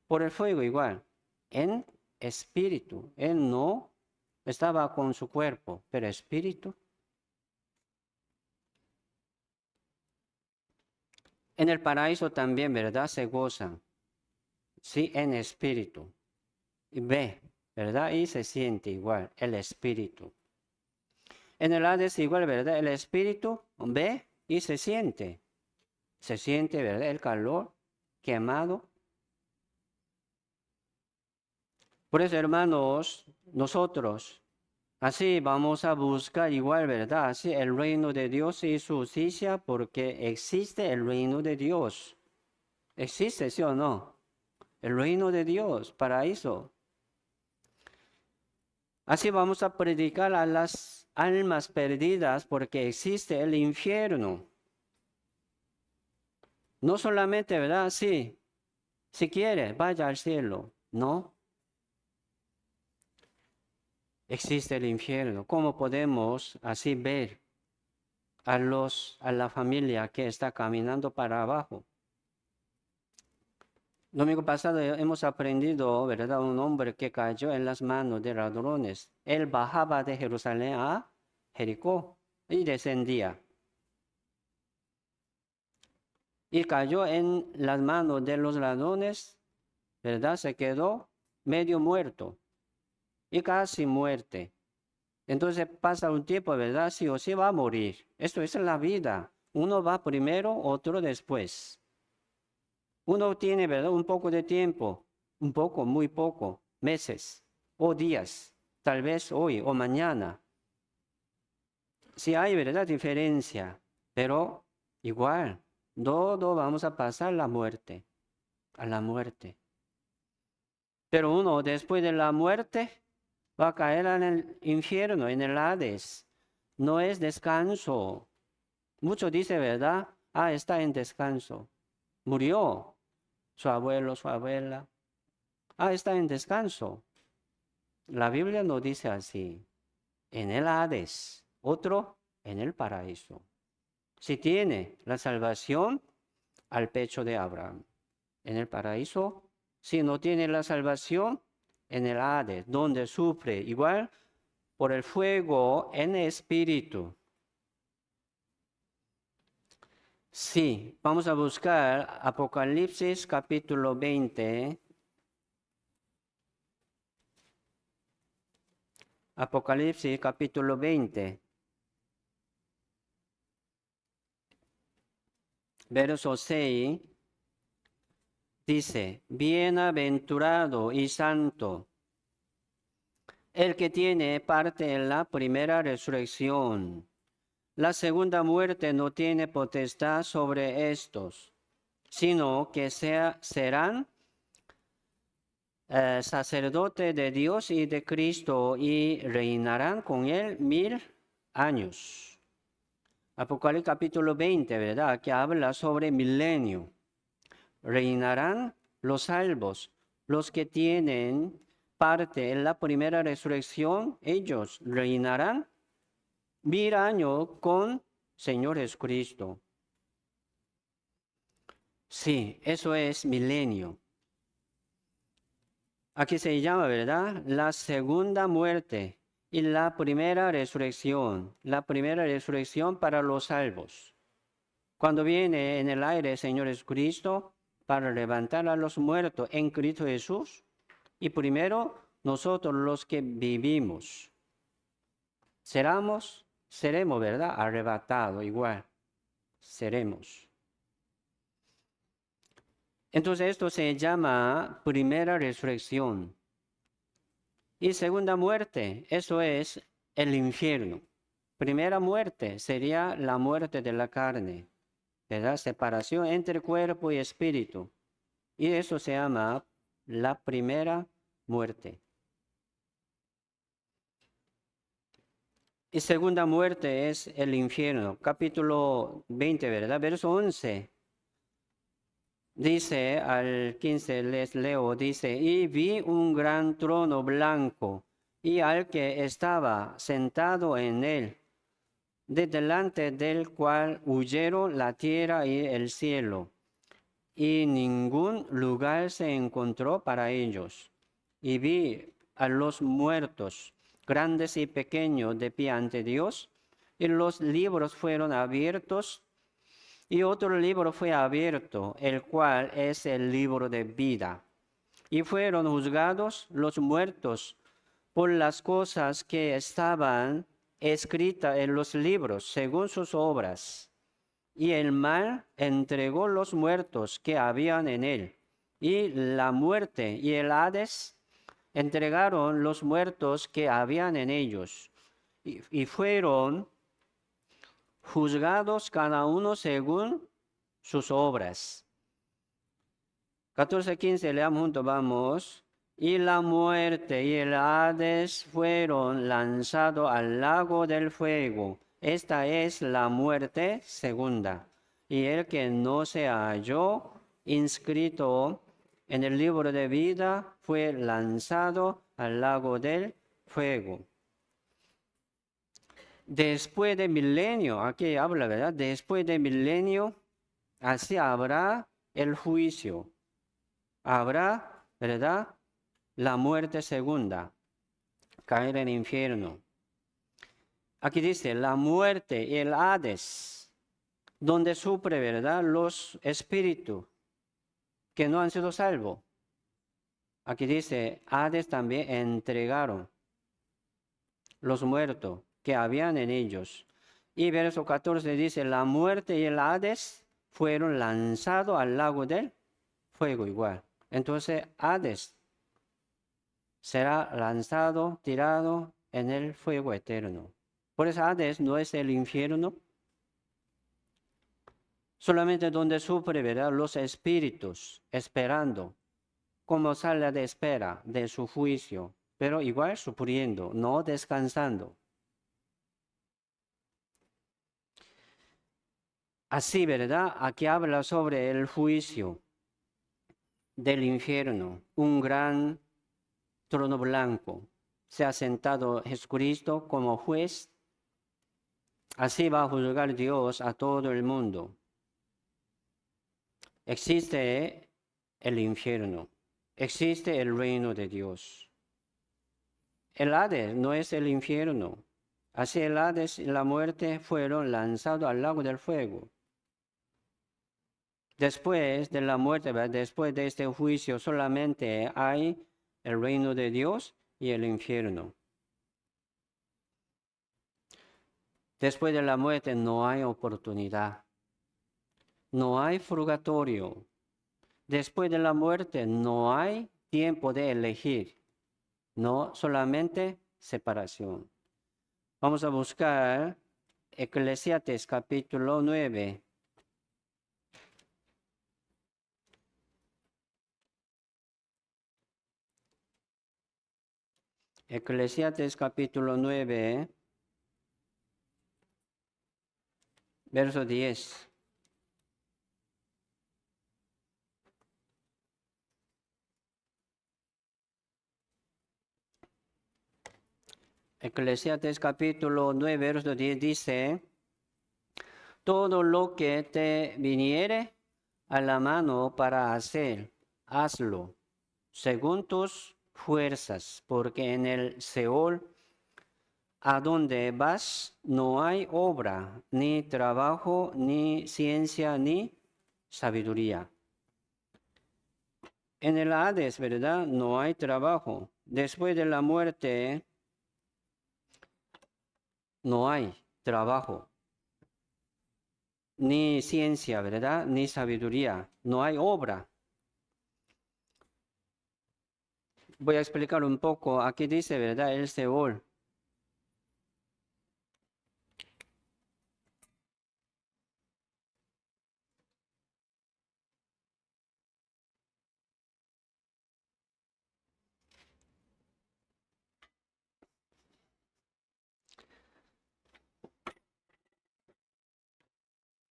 por el fuego igual, en espíritu. Él no estaba con su cuerpo, pero espíritu. En el paraíso también, ¿verdad?, se gozan. Sí, en espíritu. Y ve, ¿verdad? Y se siente igual, el espíritu. En el Hades igual, ¿verdad? El espíritu ve y se siente. Se siente, ¿verdad?, el calor quemado. Por eso, hermanos, nosotros así vamos a buscar igual, ¿verdad? Así el reino de Dios y su justicia, porque existe el reino de Dios. ¿Existe, sí o no? El reino de Dios, paraíso. Así vamos a predicar a las almas perdidas porque existe el infierno. No solamente, ¿verdad? Sí, si quiere, vaya al cielo. No. Existe el infierno. ¿Cómo podemos así ver a la familia que está caminando para abajo? Domingo pasado hemos aprendido, ¿verdad?, un hombre que cayó en las manos de ladrones. Él bajaba de Jerusalén a Jericó y descendía. Y cayó en las manos de los ladrones, ¿verdad? Se quedó medio muerto y casi muerte. Entonces pasa un tiempo, ¿verdad? Sí o sí va a morir. Esto es la vida. Uno va primero, otro después. Uno tiene, ¿verdad?, un poco de tiempo, un poco, muy poco, meses o días, tal vez hoy o mañana. Sí hay, ¿verdad?, diferencia, pero igual, todo vamos a pasar a la muerte. Pero uno después de la muerte va a caer en el infierno, en el Hades. No es descanso. Muchos dicen, ¿verdad? Ah, está en descanso. Murió su abuelo, su abuela. Ah, está en descanso. La Biblia no dice así. En el Hades, otro en el paraíso. Si tiene la salvación, al pecho de Abraham. En el paraíso, si no tiene la salvación, en el Hades, donde sufre igual por el fuego en espíritu. Sí, vamos a buscar Apocalipsis capítulo 20. Apocalipsis capítulo 20. Verso 6. Dice, bienaventurado y santo el que tiene parte en la primera resurrección. La segunda muerte no tiene potestad sobre estos, sino que serán sacerdotes de Dios y de Cristo y reinarán con él 1000 años. Apocalipsis capítulo 20, ¿verdad?, que habla sobre milenio. Reinarán los salvos, los que tienen parte en la primera resurrección, ellos reinarán 1000 años con Señor Jesucristo. Sí, eso es milenio. Aquí se llama, ¿verdad?, la segunda muerte y la primera resurrección. La primera resurrección para los salvos. Cuando viene en el aire el Señor Jesucristo para levantar a los muertos en Cristo Jesús. Y primero, nosotros los que vivimos. Seremos, ¿verdad?, arrebatados igual. Seremos. Entonces esto se llama primera resurrección. Y segunda muerte, eso es el infierno. Primera muerte sería la muerte de la carne, ¿verdad? Separación entre cuerpo y espíritu. Y eso se llama la primera muerte. Y segunda muerte es el infierno. Capítulo 20, ¿verdad? Verso 11. Dice al 15, les leo, dice, y vi un gran trono blanco y al que estaba sentado en él, de delante del cual huyeron la tierra y el cielo, y ningún lugar se encontró para ellos. Y vi a los muertos, grandes y pequeños, de pie ante Dios, y los libros fueron abiertos, y otro libro fue abierto, el cual es el libro de vida. Y fueron juzgados los muertos por las cosas que estaban escritas en los libros, según sus obras. Y el mal entregó los muertos que habían en él. Y la muerte y el Hades entregaron los muertos que habían en ellos. Y fueron juzgados cada uno según sus obras. 14:15, leamos juntos, vamos. Y la muerte y el Hades fueron lanzados al lago del fuego. Esta es la muerte segunda. Y el que no se halló inscrito en el libro de vida fue lanzado al lago del fuego. Después de milenio, aquí habla, ¿verdad? Después de milenio, así habrá el juicio. Habrá, ¿verdad? La muerte segunda, caer en el infierno. Aquí dice, la muerte y el Hades, donde sufre, ¿verdad? Los espíritus que no han sido salvos. Aquí dice, Hades también entregaron los muertos que habían en ellos. Y verso 14 dice, la muerte y el Hades fueron lanzados al lago del fuego igual. Entonces, Hades será lanzado, tirado en el fuego eterno. Por eso Hades no es el infierno, solamente donde sufre, ¿verdad? Los espíritus, esperando, como sala de espera de su juicio, pero igual sufriendo, no descansando. Así, ¿verdad? Aquí habla sobre el juicio del infierno, un gran trono blanco. Se ha sentado Jesucristo como juez. Así va a juzgar Dios a todo el mundo. Existe el infierno, existe el reino de Dios. El Hades no es el infierno. Así el Hades y la muerte fueron lanzados al lago del fuego. Después de la muerte, después de este juicio, solamente hay el reino de Dios y el infierno. Después de la muerte no hay oportunidad. No hay purgatorio. Después de la muerte no hay tiempo de elegir. No solamente separación. Vamos a buscar Eclesiastés capítulo 9. Eclesiastés capítulo 9, verso 10. Eclesiastés capítulo 9, verso 10 dice, todo lo que te viniere a la mano para hacer, hazlo, según tus fuerzas, porque en el Seol, a donde vas, no hay obra, ni trabajo, ni ciencia, ni sabiduría. En el Hades, ¿verdad? No hay trabajo. Después de la muerte, no hay trabajo, ni ciencia, ¿verdad? Ni sabiduría. No hay obra. Voy a explicar un poco. Aquí dice, ¿verdad? El Seol.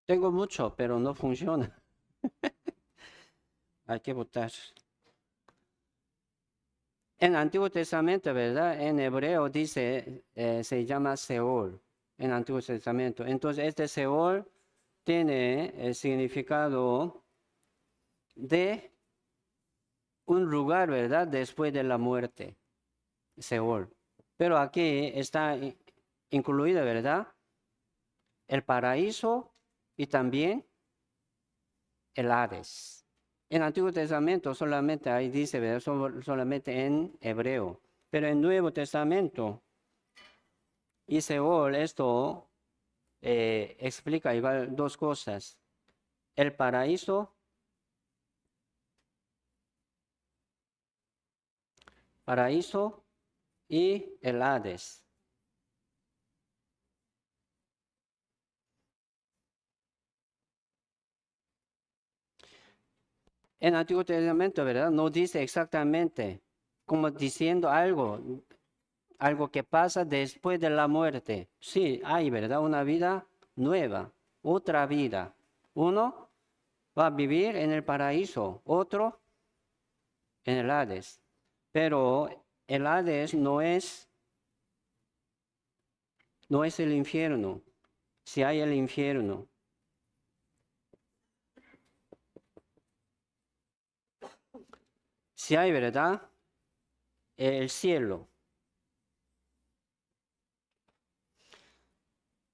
Tengo mucho, pero no funciona. Hay que votar. En Antiguo Testamento, ¿verdad? En hebreo dice, se llama Seol, en Antiguo Testamento. Entonces, este Seol tiene el significado de un lugar, ¿verdad? Después de la muerte, Seol. Pero aquí está incluido, ¿verdad? El paraíso y también el Hades. En Antiguo Testamento solamente ahí dice, ¿verdad? Solamente en hebreo. Pero en Nuevo Testamento y Seol, esto explica igual dos cosas. El paraíso y el Hades. En Antiguo Testamento, ¿verdad? No dice exactamente, como diciendo algo que pasa después de la muerte. Sí, hay, ¿verdad? Una vida nueva, otra vida. Uno va a vivir en el paraíso, otro en el Hades. Pero el Hades no es el infierno. Si hay el infierno, si hay, ¿verdad? El cielo.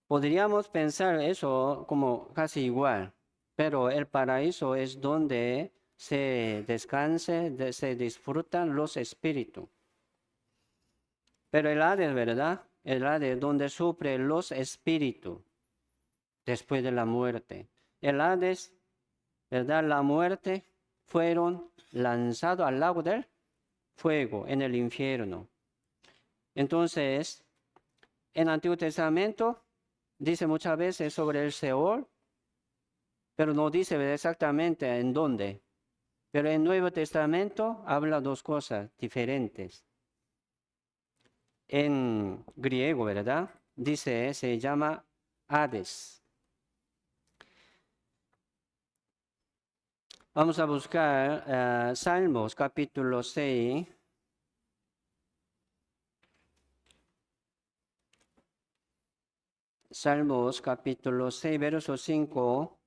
Podríamos pensar eso como casi igual, pero el paraíso es donde se descanse, se disfrutan los espíritus. Pero el Hades, ¿verdad? El Hades donde sufren los espíritus después de la muerte. El Hades, ¿verdad? La muerte fueron lanzados al lago del fuego en el infierno. Entonces, en el Antiguo Testamento dice muchas veces sobre el Seol, pero no dice exactamente en dónde. Pero en el Nuevo Testamento habla dos cosas diferentes. En griego, ¿verdad? Dice, se llama Hades. Vamos a buscar Salmos capítulo 6. Salmos capítulo 6, verso 5.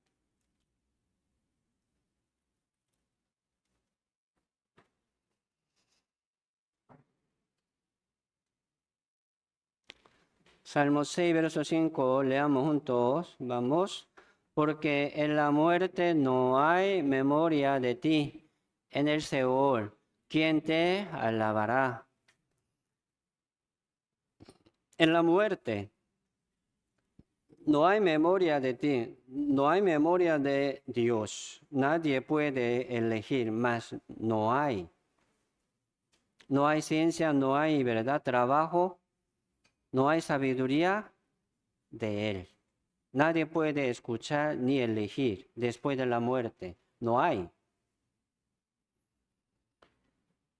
Salmos 6, verso 5, leamos juntos, vamos. Porque en la muerte no hay memoria de ti, en el Seol, ¿quién te alabará? En la muerte no hay memoria de ti, no hay memoria de Dios. Nadie puede elegir, más no hay. No hay ciencia, no hay, ¿verdad? Trabajo, no hay sabiduría de Él. Nadie puede escuchar ni elegir después de la muerte. No hay.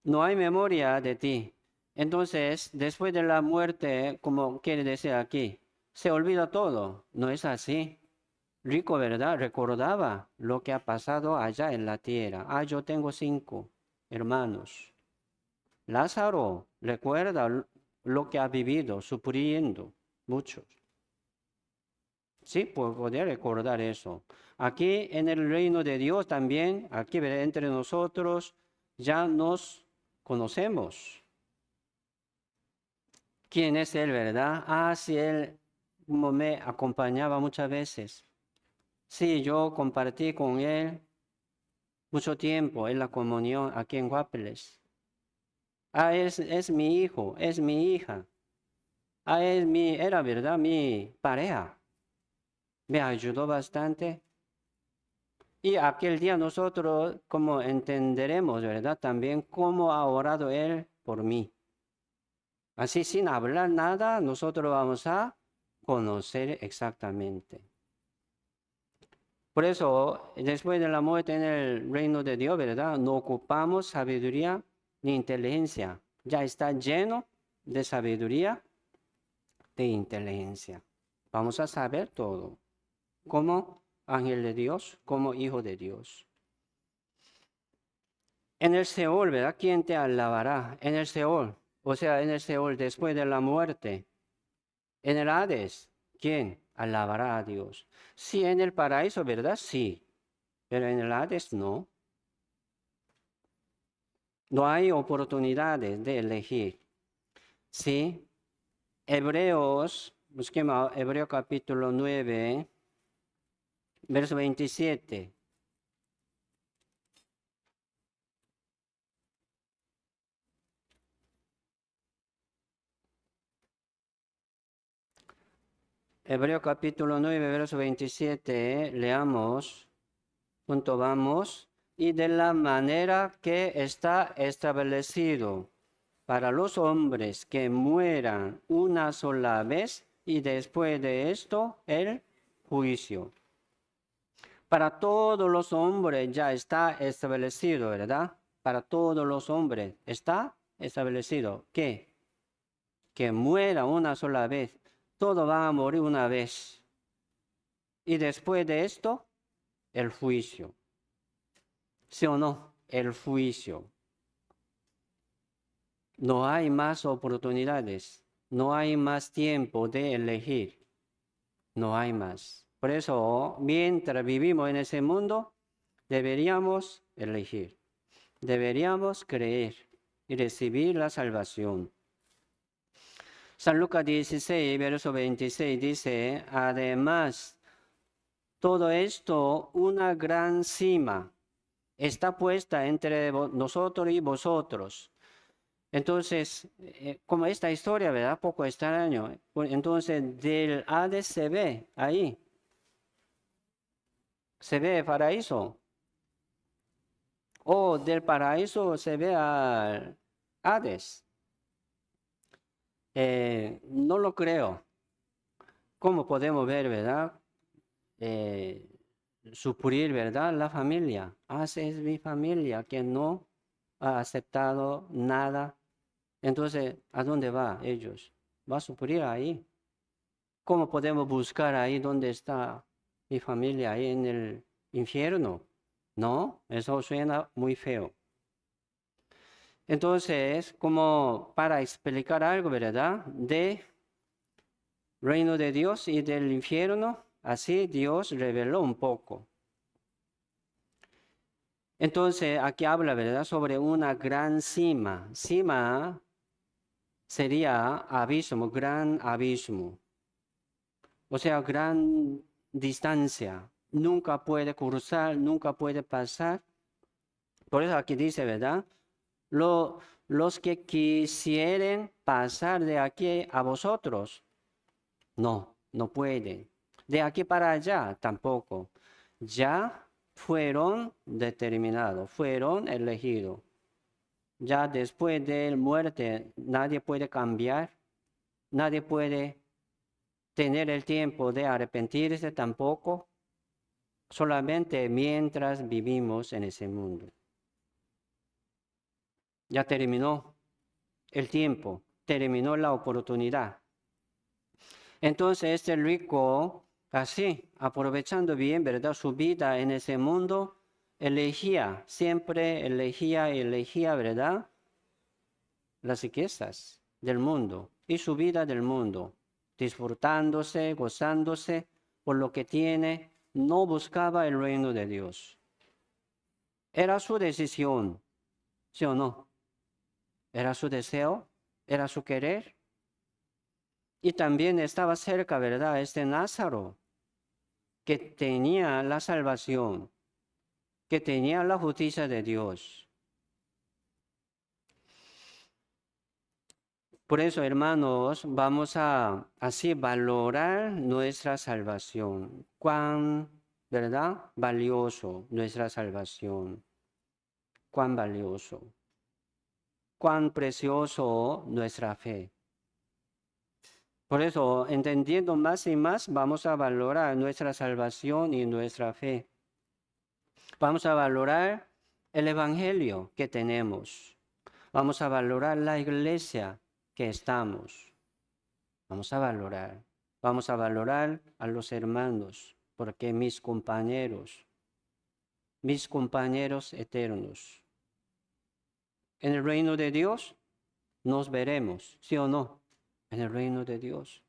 No hay memoria de ti. Entonces, después de la muerte, como quiere decir aquí, se olvida todo. No es así. Rico, ¿verdad? Recordaba lo que ha pasado allá en la tierra. Yo tengo 5 hermanos. Lázaro recuerda lo que ha vivido, sufriendo mucho. Sí, pues poder recordar eso. Aquí en el reino de Dios también, aquí entre nosotros, ya nos conocemos. ¿Quién es Él, verdad? Sí, Él como me acompañaba muchas veces. Sí, yo compartí con Él mucho tiempo en la comunión aquí en Guapeles. Es mi hijo, es mi hija. Era verdad mi pareja. Me ayudó bastante. Y aquel día nosotros como entenderemos, ¿verdad? También cómo ha orado Él por mí. Así sin hablar nada, nosotros vamos a conocer exactamente. Por eso, después de la muerte en el reino de Dios, ¿verdad? No ocupamos sabiduría ni inteligencia. Ya está lleno de sabiduría, de inteligencia. Vamos a saber todo. Como ángel de Dios, como hijo de Dios. En el Seol, ¿verdad? ¿Quién te alabará? En el Seol, o sea, en el Seol después de la muerte. En el Hades, ¿quién alabará a Dios? Sí, en el paraíso, ¿verdad? Sí, pero en el Hades no. No hay oportunidades de elegir. Sí, Hebreos, busquemos Hebreo capítulo 9, verso 27. Hebreo capítulo 9, verso 27, leamos, junto vamos, y de la manera que está establecido para los hombres que mueran una sola vez y después de esto el juicio. Para todos los hombres ya está establecido, ¿verdad? Para todos los hombres está establecido. ¿Qué? Que muera una sola vez. Todos van a morir una vez. Y después de esto, el juicio. ¿Sí o no? El juicio. No hay más oportunidades. No hay más tiempo de elegir. No hay más. Por eso, mientras vivimos en ese mundo, deberíamos elegir. Deberíamos creer y recibir la salvación. San Lucas 16, verso 26 dice, además, todo esto, una gran cima, está puesta entre nosotros y vosotros. Entonces, como esta historia, ¿verdad? Poco extraño. Entonces, del Hades se ve ahí, se ve el paraíso. O del paraíso se ve al Hades. No lo creo. ¿Cómo podemos ver, verdad? Eh, Suplir, ¿verdad? La familia. Esa es mi familia que no ha aceptado nada. Entonces, ¿a dónde va ellos? Va a suplir ahí. ¿Cómo podemos buscar ahí dónde está mi familia, ahí en el infierno? No, eso suena muy feo. Entonces, como para explicar algo, ¿verdad? De reino de Dios y del infierno, así Dios reveló un poco. Entonces, aquí habla, ¿verdad? Sobre una gran cima. Cima sería abismo, gran abismo. O sea, gran distancia. Nunca puede cruzar, nunca puede pasar. Por eso aquí dice, ¿verdad? Los que quisieren pasar de aquí a vosotros, no, no pueden. De aquí para allá, tampoco. Ya fueron determinados, fueron elegidos. Ya después de muerte, nadie puede cambiar, nadie puede tener el tiempo de arrepentirse tampoco, solamente mientras vivimos en ese mundo. Ya terminó el tiempo, terminó la oportunidad. Entonces este rico, así, aprovechando bien, ¿verdad?, su vida en ese mundo, elegía, siempre elegía, ¿verdad?, las riquezas del mundo y su vida del mundo, disfrutándose, gozándose por lo que tiene, no buscaba el reino de Dios. Era su decisión, ¿sí o no? Era su deseo, era su querer. Y también estaba cerca, ¿verdad?, este Lázaro, que tenía la salvación, que tenía la justicia de Dios. Por eso, hermanos, vamos a así valorar nuestra salvación. Cuán, ¿verdad?, valioso nuestra salvación. Cuán valioso. Cuán precioso nuestra fe. Por eso, entendiendo más y más, vamos a valorar nuestra salvación y nuestra fe. Vamos a valorar el evangelio que tenemos. Vamos a valorar la iglesia que estamos. Vamos a valorar. Vamos a valorar a los hermanos, porque mis compañeros eternos. En el reino de Dios nos veremos, ¿sí o no? En el reino de Dios.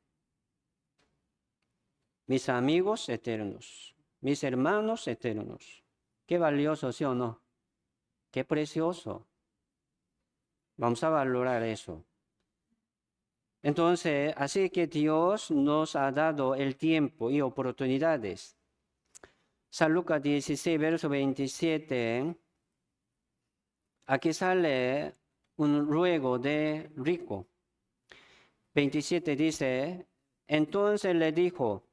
Mis amigos eternos, mis hermanos eternos. Qué valioso, ¿sí o no? Qué precioso. Vamos a valorar eso. Entonces, así que Dios nos ha dado el tiempo y oportunidades. San Lucas 16, verso 27. Aquí sale un ruego de rico. 27 dice, entonces le dijo,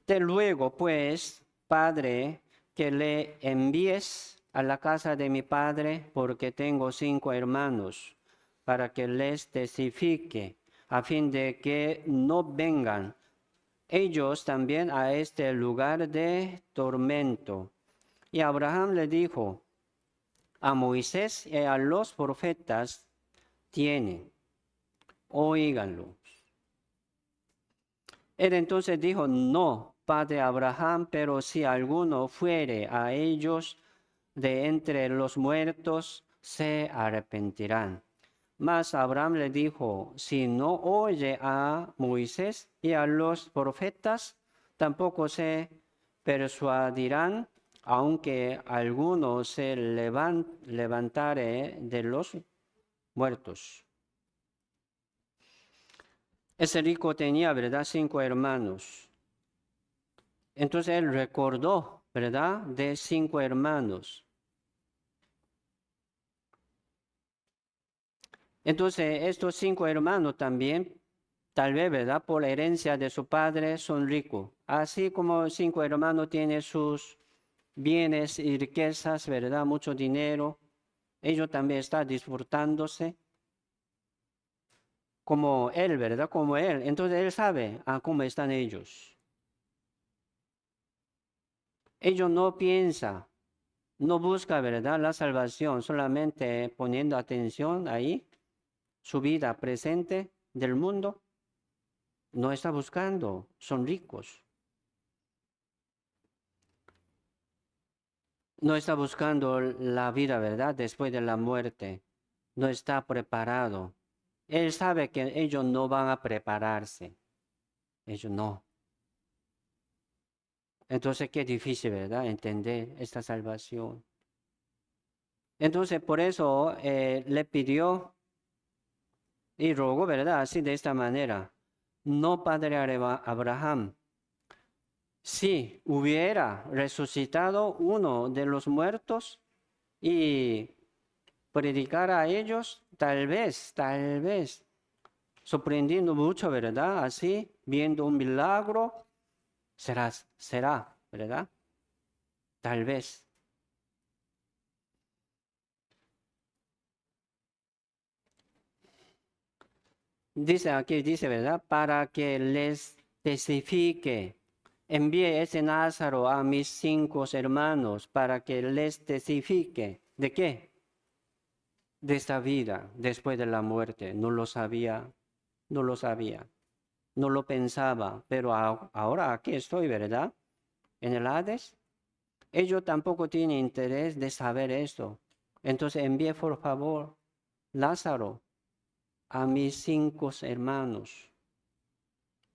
te ruego pues, Padre, que le envíes a la casa de mi padre, porque tengo 5 hermanos, para que les testifique, a fin de que no vengan ellos también a este lugar de tormento. Y Abraham le dijo, a Moisés y a los profetas tienen, óiganlo. Él entonces dijo, no, padre Abraham, pero si alguno fuere a ellos de entre los muertos, se arrepentirán. Mas Abraham le dijo, si no oye a Moisés y a los profetas, tampoco se persuadirán, aunque alguno se levantare de los muertos. Ese rico tenía, ¿verdad?, 5 hermanos. Entonces él recordó, ¿verdad?, de 5 hermanos. Entonces estos 5 hermanos también, tal vez, ¿verdad?, por la herencia de su padre, son ricos. Así como 5 hermanos tienen sus bienes y riquezas, ¿verdad?, mucho dinero, ellos también están disfrutándose como él, ¿verdad?, como él. Entonces él sabe cómo están ellos. Ellos no piensan, no buscan, ¿verdad?, la salvación, solamente poniendo atención ahí, su vida presente del mundo. No está buscando, son ricos. No está buscando la vida, ¿verdad?, después de la muerte. No está preparado. Él sabe que ellos no van a prepararse. Ellos no. Entonces, qué difícil, ¿verdad?, entender esta salvación. Entonces, por eso le pidió y rogó, ¿verdad?, así de esta manera. No, padre Abraham, si hubiera resucitado uno de los muertos y predicara a ellos, tal vez, sorprendiendo mucho, ¿verdad?, así, viendo un milagro, será, ¿verdad? Tal vez. Dice aquí, dice, ¿verdad? Para que les testifique. Envíe ese Lázaro a mis 5 hermanos para que les testifique. ¿De qué? De esta vida después de la muerte. No lo sabía, no lo sabía, no lo pensaba, pero ahora aquí estoy, ¿verdad? En el Hades. Ellos tampoco tienen interés de saber esto. Entonces envíe por favor Lázaro a mis 5 hermanos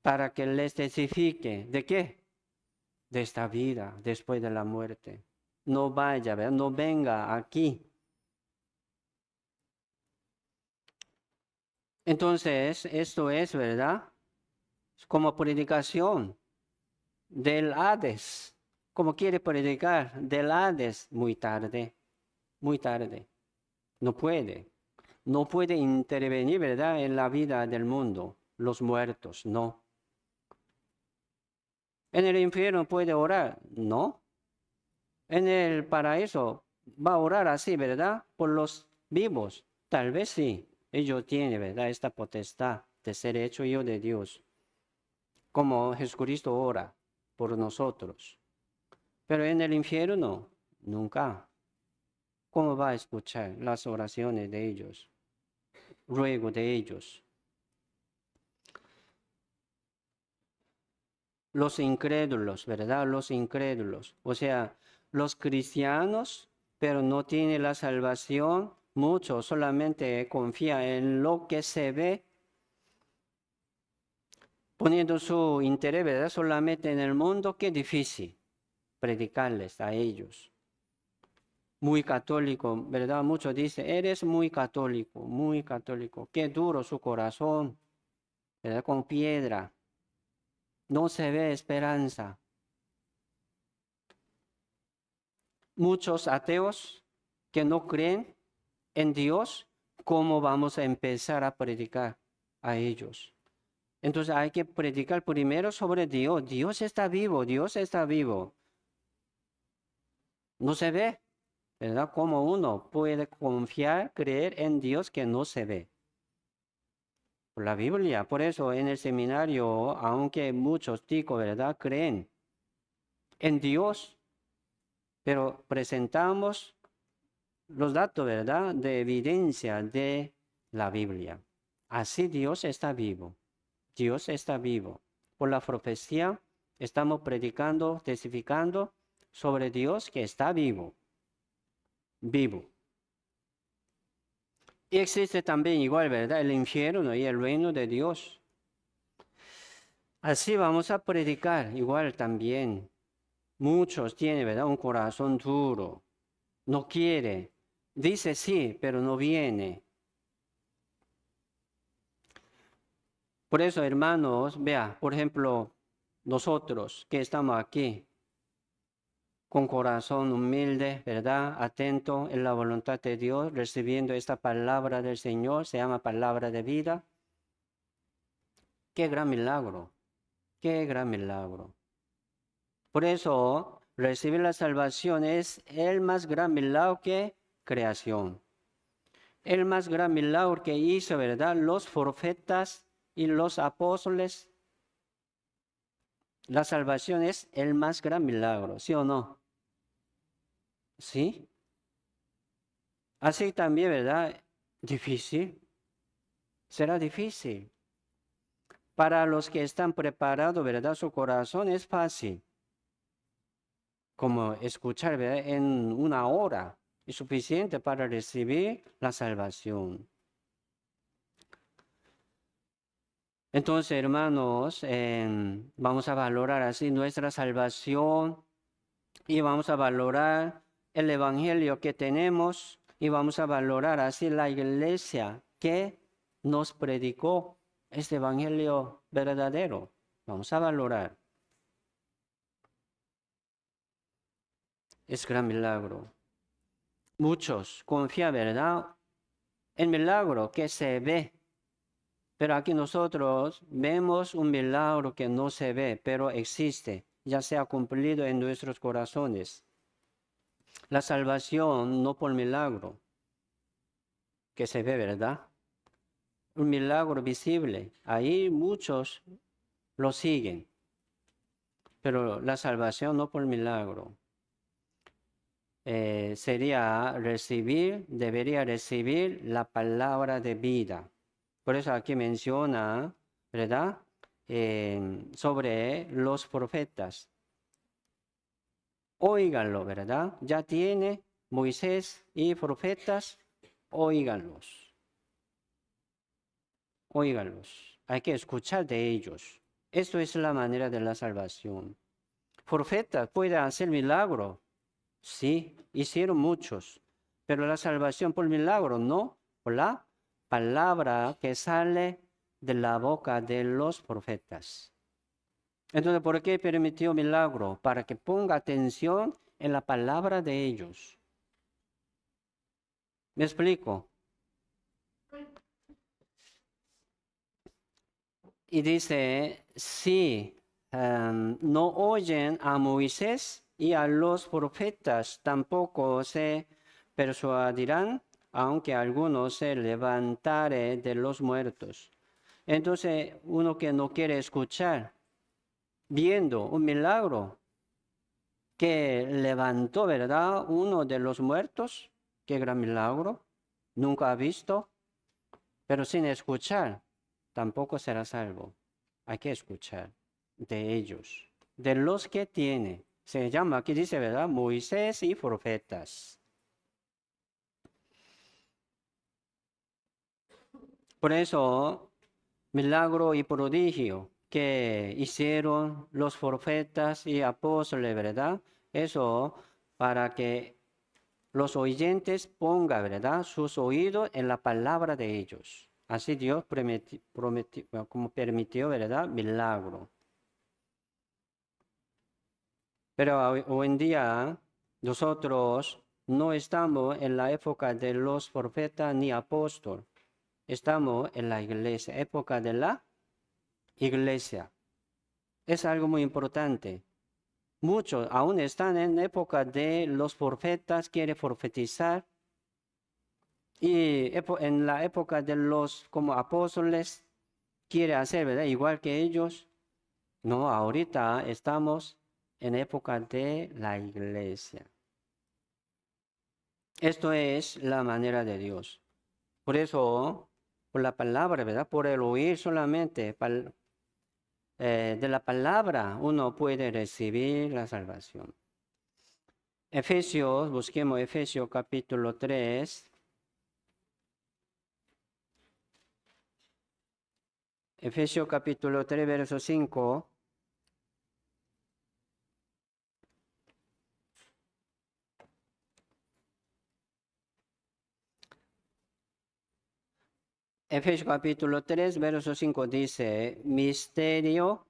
para que les testifique. ¿De qué? De esta vida después de la muerte. No vaya, ¿verdad?, no venga aquí. Entonces, esto es, ¿verdad?, como predicación del Hades. Como quiere predicar del Hades, muy tarde, muy tarde. No puede. No puede intervenir, ¿verdad?, en la vida del mundo, los muertos, no. ¿En el infierno puede orar? No. En el paraíso va a orar así, ¿verdad?, por los vivos. Tal vez sí. Ellos tienen, ¿verdad?, esta potestad de ser hecho hijo de Dios. Como Jesucristo ora por nosotros. Pero en el infierno, nunca. ¿Cómo va a escuchar las oraciones de ellos? Ruego de ellos. Los incrédulos, ¿verdad? Los incrédulos. O sea, los cristianos, pero no tienen la salvación, Muchos solamente confían en lo que se ve, poniendo su interés, ¿verdad? Solamente en el mundo, qué difícil predicarles a ellos. Muy católico, ¿verdad? Muchos dicen, eres muy católico, muy católico. Qué duro su corazón, ¿verdad? Con piedra. No se ve esperanza. Muchos ateos que no creen en Dios, ¿cómo vamos a empezar a predicar a ellos? Entonces hay que predicar primero sobre Dios. Dios está vivo, Dios está vivo. No se ve, ¿verdad? ¿Cómo uno puede confiar, creer en Dios que no se ve? Por la Biblia. Por eso en el seminario, aunque muchos chicos, ¿verdad?, creen en Dios, pero presentamos los datos, ¿verdad?, de evidencia de la Biblia. Así Dios está vivo. Dios está vivo. Por la profecía estamos predicando, testificando sobre Dios que está vivo. Vivo. Y existe también igual, ¿verdad?, el infierno y el reino de Dios. Así vamos a predicar igual también. Muchos tienen, ¿verdad?, un corazón duro. No quiere. Dice sí, pero no viene. Por eso, hermanos, vea, por ejemplo, nosotros que estamos aquí, con corazón humilde, ¿verdad?, atento en la voluntad de Dios, recibiendo esta palabra del Señor, se llama palabra de vida. ¡Qué gran milagro! ¡Qué gran milagro! Por eso, recibir la salvación es el más gran milagro que creación. El más gran milagro que hizo, ¿verdad?, los profetas y los apóstoles. La salvación es el más gran milagro, ¿sí o no? ¿Sí? Así también, ¿verdad? Difícil. Será difícil. Para los que están preparados, ¿verdad? Su corazón es fácil. Como escuchar, ¿verdad?, en una hora es suficiente para recibir la salvación. Entonces, hermanos, vamos a valorar así nuestra salvación y vamos a valorar el evangelio que tenemos y vamos a valorar así la iglesia que nos predicó este evangelio verdadero. Vamos a valorar. Es gran milagro. Muchos confían, ¿verdad?, en milagro que se ve. Pero aquí nosotros vemos un milagro que no se ve, pero existe, ya se ha cumplido en nuestros corazones. La salvación no por milagro, que se ve, ¿verdad? Un milagro visible. Ahí muchos lo siguen. Pero la salvación no por milagro. Debería recibir la palabra de vida. Por eso aquí menciona, ¿verdad?, sobre los profetas. Óiganlo, ¿verdad? Ya tiene Moisés y profetas, óiganlos. Óiganlos. Hay que escuchar de ellos. Esto es la manera de la salvación. Profetas pueden hacer milagro. Sí, hicieron muchos. Pero la salvación por milagro, no. Por la palabra que sale de la boca de los profetas. Entonces, ¿por qué permitió milagro? Para que ponga atención en la palabra de ellos. ¿Me explico? Y dice, si no oyen a Moisés y a los profetas, tampoco se persuadirán, aunque algunos se levantare de los muertos. Entonces, uno que no quiere escuchar, viendo un milagro que levantó, ¿verdad?, uno de los muertos, qué gran milagro, nunca ha visto, pero sin escuchar, tampoco será salvo. Hay que escuchar de ellos, de los que tiene. Se llama, aquí dice, ¿verdad?, Moisés y profetas. Por eso, milagro y prodigio que hicieron los profetas y apóstoles, ¿verdad? Eso para que los oyentes pongan, ¿verdad?, sus oídos en la palabra de ellos. Así Dios como permitió, ¿verdad?, milagro. Pero hoy en día nosotros no estamos en la época de los profetas ni apóstoles. Estamos en la iglesia, época de la iglesia. Es algo muy importante. Muchos aún están en época de los profetas, quieren profetizar. Y en la época de los como apóstoles, quiere hacer, ¿verdad? Igual que ellos. No, ahorita estamos en época de la iglesia. Esto es la manera de Dios. Por eso, por la palabra, ¿verdad? Por el oír solamente de la palabra, uno puede recibir la salvación. Efesios, busquemos Efesios capítulo 3. Efesios capítulo 3, verso 5. Efesios capítulo 3, verso 5 dice, misterio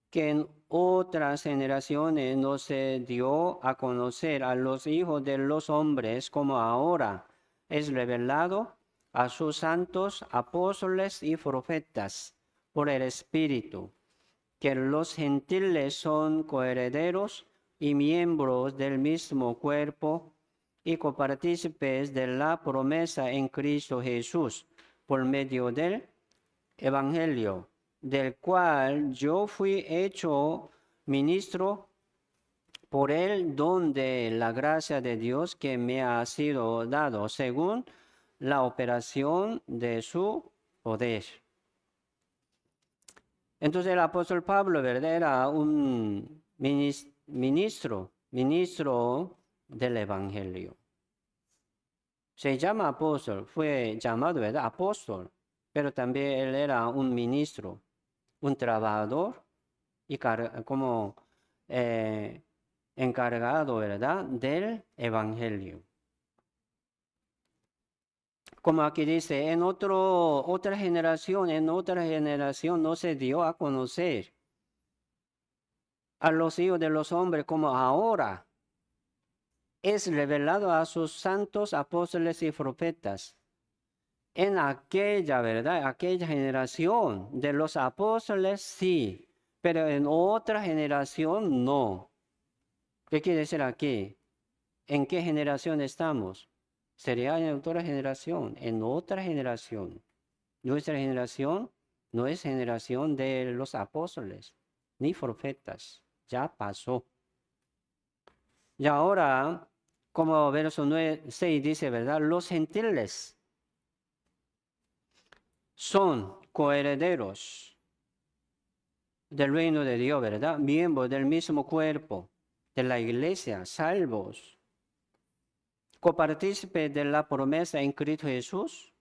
que en otras generaciones no se dio a conocer a los hijos de los hombres como ahora es revelado a sus santos apóstoles y profetas por el Espíritu, que los gentiles son coherederos y miembros del mismo cuerpo y copartícipes de la promesa en Cristo Jesús por medio del Evangelio, del cual yo fui hecho ministro por el don de la gracia de Dios que me ha sido dado según la operación de su poder. Entonces el apóstol Pablo, ¿verdad?, era un ministro del Evangelio. Se llama apóstol, fue llamado, ¿verdad?, apóstol, pero también él era un ministro, un trabajador y como encargado, ¿verdad?, del Evangelio. Como aquí dice, en otra generación no se dio a conocer a los hijos de los hombres como ahora es revelado a sus santos apóstoles y profetas. En aquella, ¿verdad?, aquella generación de los apóstoles sí, pero en otra generación no. ¿Qué quiere decir aquí? ¿En qué generación estamos? Sería en otra generación, en otra generación. Nuestra generación no es generación de los apóstoles ni profetas, ya pasó. Y ahora, como verso 6 dice, ¿verdad? Los gentiles son coherederos del reino de Dios, ¿verdad? Miembros del mismo cuerpo de la iglesia, salvos, copartícipes de la promesa en Cristo Jesús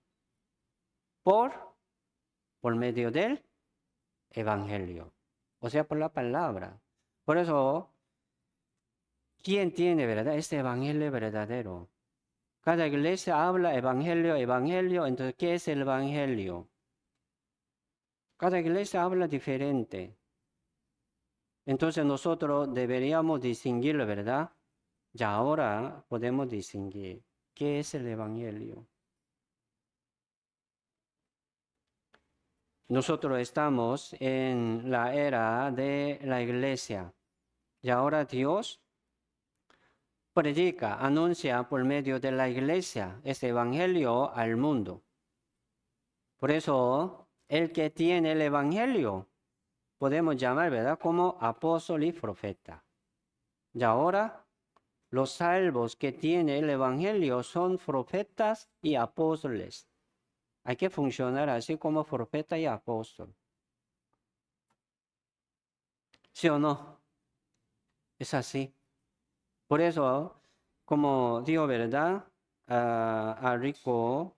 por medio del Evangelio, o sea, por la palabra. Por eso, ¿quién tiene, verdad, este Evangelio verdadero? Cada iglesia habla Evangelio, Evangelio, entonces, ¿qué es el Evangelio? Cada iglesia habla diferente. Entonces nosotros deberíamos distinguirlo, ¿verdad? Ya ahora podemos distinguir qué es el Evangelio. Nosotros estamos en la era de la iglesia y ahora Dios predica, anuncia por medio de la iglesia este Evangelio al mundo. Por eso, el que tiene el Evangelio podemos llamar, ¿verdad?, como apóstol y profeta. Y ahora los salvos que tienen el Evangelio son profetas y apóstoles. Hay que funcionar así como profeta y apóstol. ¿Sí o no? Es así. Por eso, como digo, ¿verdad? A rico,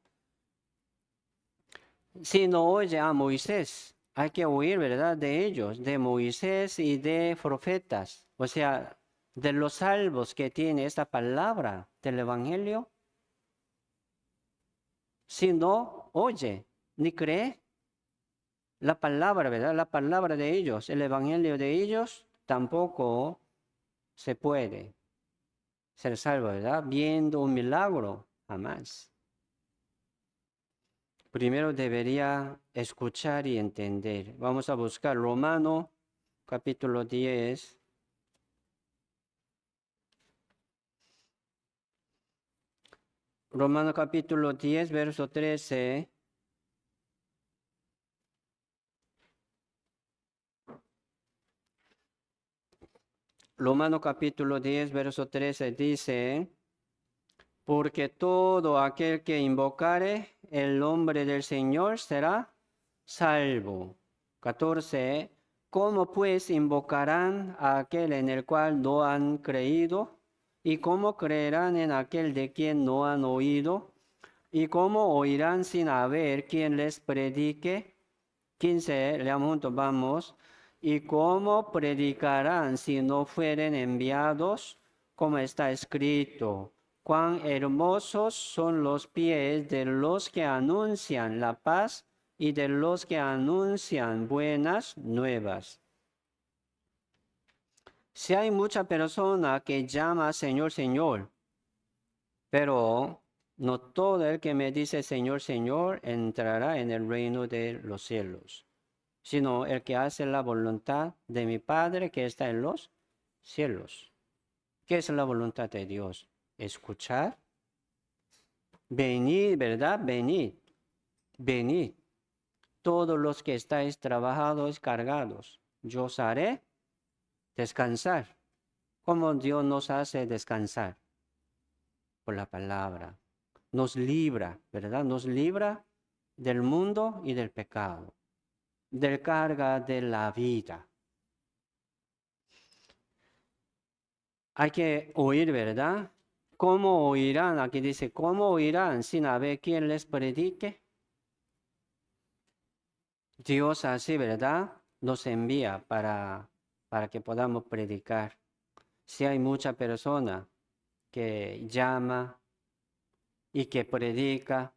Si no oye a Moisés, hay que oír, ¿verdad? De ellos, de Moisés y de profetas. O sea, de los salvos que tiene esta palabra del Evangelio. Si no oye ni cree la palabra, ¿verdad? La palabra de ellos, el Evangelio de ellos, tampoco se puede ser salvo, ¿verdad? Viendo un milagro, jamás. Primero debería escuchar y entender. Vamos a buscar Romano capítulo 10. Romano capítulo 10, verso 13. Romano capítulo 10, verso 13 dice, porque todo aquel que invocare el nombre del Señor será salvo. 14. ¿Cómo pues invocarán a aquel en el cual no han creído? ¿Y cómo creerán en aquel de quien no han oído? ¿Y cómo oirán sin haber quien les predique? 15, leamos juntos, vamos. ¿Y cómo predicarán si no fueren enviados? Como está escrito, cuán hermosos son los pies de los que anuncian la paz y de los que anuncian buenas nuevas. Si hay mucha persona que llama Señor, Señor, pero no todo el que me dice Señor, Señor entrará en el reino de los cielos, sino el que hace la voluntad de mi Padre que está en los cielos. ¿Qué es la voluntad de Dios? Escuchar, venid, ¿verdad? Venid, venid. Todos los que estáis trabajados, cargados, yo os haré descansar. ¿Cómo Dios nos hace descansar? Por la palabra. Nos libra, ¿verdad? Nos libra del mundo y del pecado, del carga de la vida. Hay que oír, ¿verdad? ¿Cómo oirán? Aquí dice, ¿cómo oirán sin haber quien les predique? Dios así, ¿verdad? Nos envía para que podamos predicar. Si hay mucha persona que llama y que predica,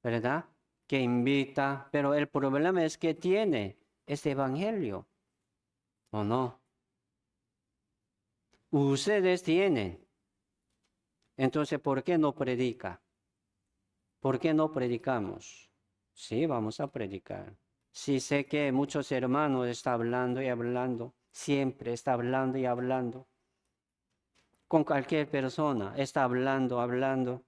¿verdad? Que invita, pero el problema es que tiene ese evangelio, ¿o no? Ustedes tienen. Entonces, ¿por qué no predica? ¿Por qué no predicamos? Sí, vamos a predicar. Sí, sé que muchos hermanos están hablando y hablando, siempre está hablando y hablando. Con cualquier persona está hablando, hablando.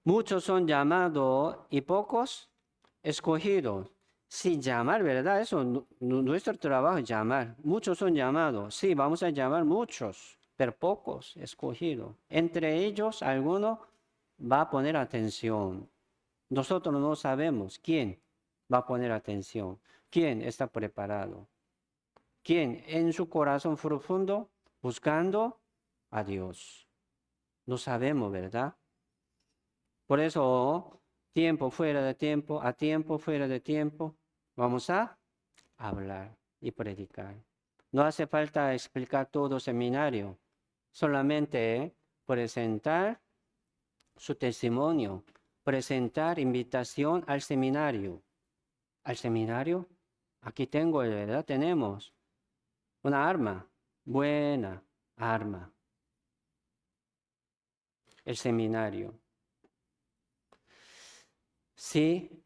Muchos son llamados y pocos escogidos. Sí, llamar, ¿verdad? Eso, nuestro trabajo es llamar. Muchos son llamados. Sí, vamos a llamar muchos, pero pocos escogidos. Entre ellos, alguno va a poner atención. Nosotros no sabemos quién va a poner atención, quién está preparado, quién en su corazón profundo buscando a Dios. No sabemos, ¿verdad? Por eso, tiempo fuera de tiempo, a tiempo fuera de tiempo, vamos a hablar y predicar. No hace falta explicar todo seminario, solamente presentar su testimonio, presentar invitación al seminario. Al seminario, aquí tengo, ¿verdad? Tenemos una arma, buena arma, el seminario. Sí,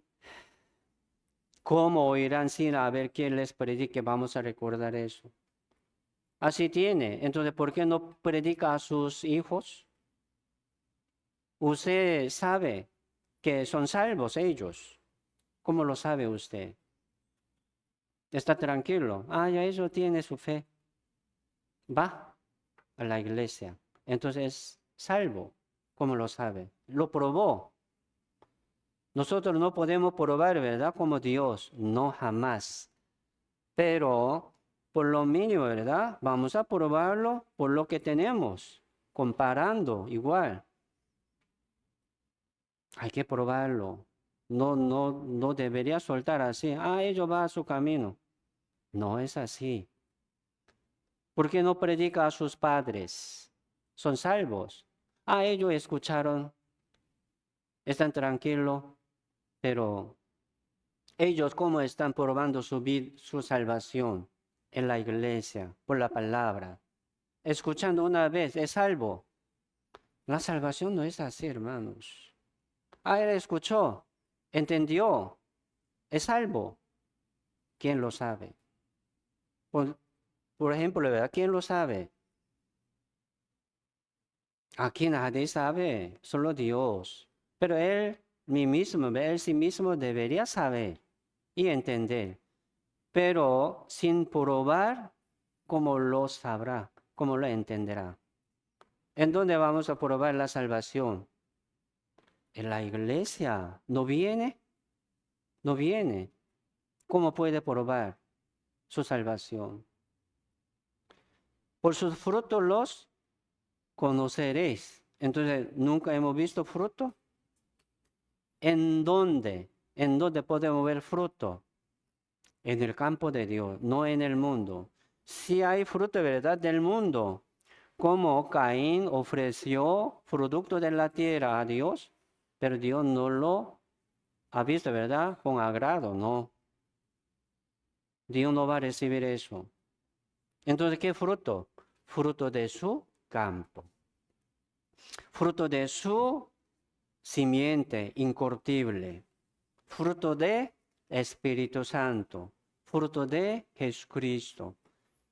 ¿cómo oirán sin haber quien les predique? Vamos a recordar eso. Así tiene. Entonces, ¿por qué no predica a sus hijos? Usted sabe que son salvos ellos. ¿Cómo lo sabe usted? Está tranquilo. Ah, ya eso tiene su fe. Va a la iglesia. Entonces es salvo. ¿Cómo lo sabe? Lo probó. Nosotros no podemos probar, ¿verdad? Como Dios. No, jamás. Pero por lo mínimo, ¿verdad? Vamos a probarlo por lo que tenemos. Comparando igual. Hay que probarlo. No debería soltar así. Ellos va a su camino. No es así. ¿Por qué no predica a sus padres? Son salvos. Ellos escucharon, están tranquilos, pero ellos cómo están probando su salvación en la iglesia, por la palabra. Escuchando una vez, es salvo. La salvación no es así, hermanos. Él escuchó, entendió, es salvo. ¿Quién lo sabe? Por, por ejemplo, ¿verdad? ¿Quién lo sabe? Aquí nadie sabe, solo Dios. Pero él sí mismo debería saber y entender. Pero sin probar, ¿cómo lo sabrá? ¿Cómo lo entenderá? ¿En dónde vamos a probar la salvación? En la iglesia. ¿No viene? No viene. ¿Cómo puede probar su salvación? Por sus frutos los conoceréis. Entonces, ¿nunca hemos visto fruto? ¿En dónde? ¿En dónde podemos ver fruto? En el campo de Dios, no en el mundo. Si hay fruto de verdad del mundo, como Caín ofreció producto de la tierra a Dios, pero Dios no lo ha visto, ¿verdad? Con agrado, no. Dios no va a recibir eso. Entonces, ¿qué fruto? Fruto de su campo. Fruto de su simiente incorruptible. Fruto de Espíritu Santo. Fruto de Jesucristo.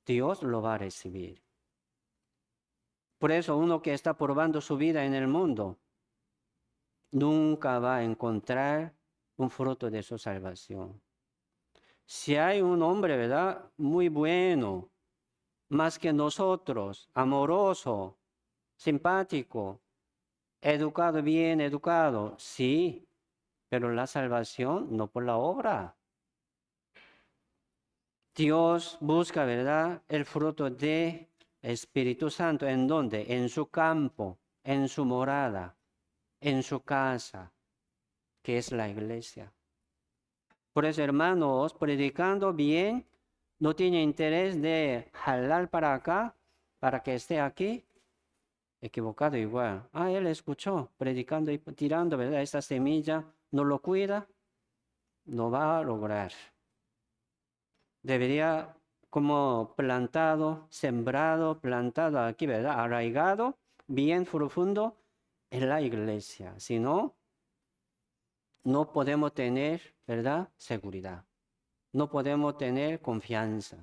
Dios lo va a recibir. Por eso uno que está probando su vida en el mundo nunca va a encontrar un fruto de su salvación. Si hay un hombre, ¿verdad? Muy bueno, más que nosotros, amoroso, simpático, educado, bien educado, sí, pero la salvación no por la obra. Dios busca, ¿verdad? El fruto de Espíritu Santo. ¿En dónde? En su campo, en su morada, en su casa, que es la iglesia. Por eso, hermanos, predicando bien, no tiene interés de jalar para acá, para que esté aquí. Equivocado igual. Él escuchó, predicando y tirando, ¿verdad? Esta semilla, no lo cuida, no va a lograr. Debería como plantado aquí, ¿verdad? Arraigado, bien profundo en la iglesia. Si no, no podemos tener, ¿verdad? Seguridad. No podemos tener confianza.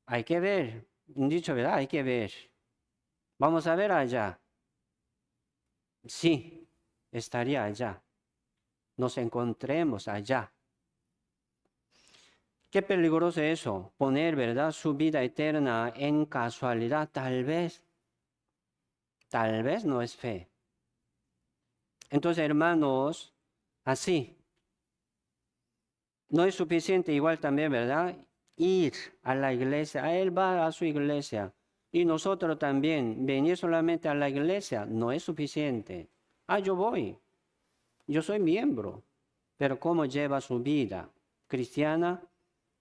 Hay que ver, un dicho, ¿verdad? Hay que ver. Vamos a ver allá. Sí, estaría allá. Nos encontremos allá. Qué peligroso eso, poner, ¿verdad? Su vida eterna en casualidad, tal vez no es fe. Entonces, hermanos, así, no es suficiente igual también, ¿verdad? Ir a la iglesia, él va a su iglesia y nosotros también, venir solamente a la iglesia no es suficiente. Yo voy, yo soy miembro, pero ¿cómo lleva su vida cristiana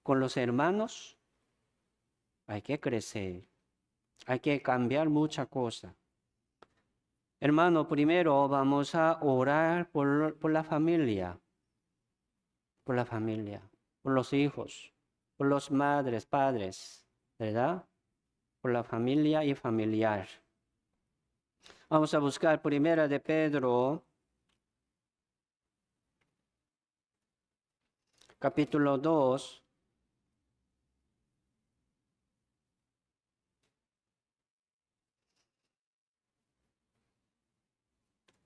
con los hermanos? Hay que crecer, hay que cambiar muchas cosas. Hermano, primero vamos a orar por la familia, por los hijos, por los madres, padres, ¿verdad? Por la familia y familiar. Vamos a buscar primera de Pedro, capítulo 2.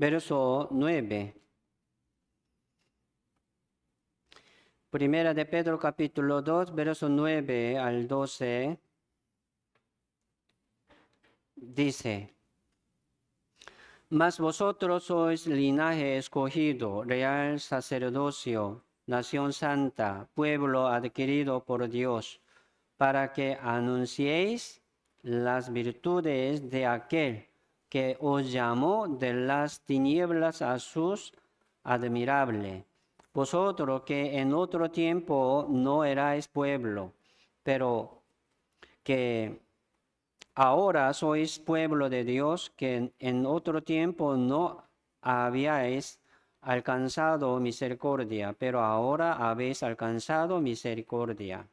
Verso 9. Primera de Pedro capítulo 2, verso 9 al 12. Dice, mas vosotros sois linaje escogido, real sacerdocio, nación santa, pueblo adquirido por Dios, para que anunciéis las virtudes de aquel que os llamó de las tinieblas a sus admirable. Vosotros que en otro tiempo no erais pueblo, pero que ahora sois pueblo de Dios, que en otro tiempo no habíais alcanzado misericordia, pero ahora habéis alcanzado misericordia.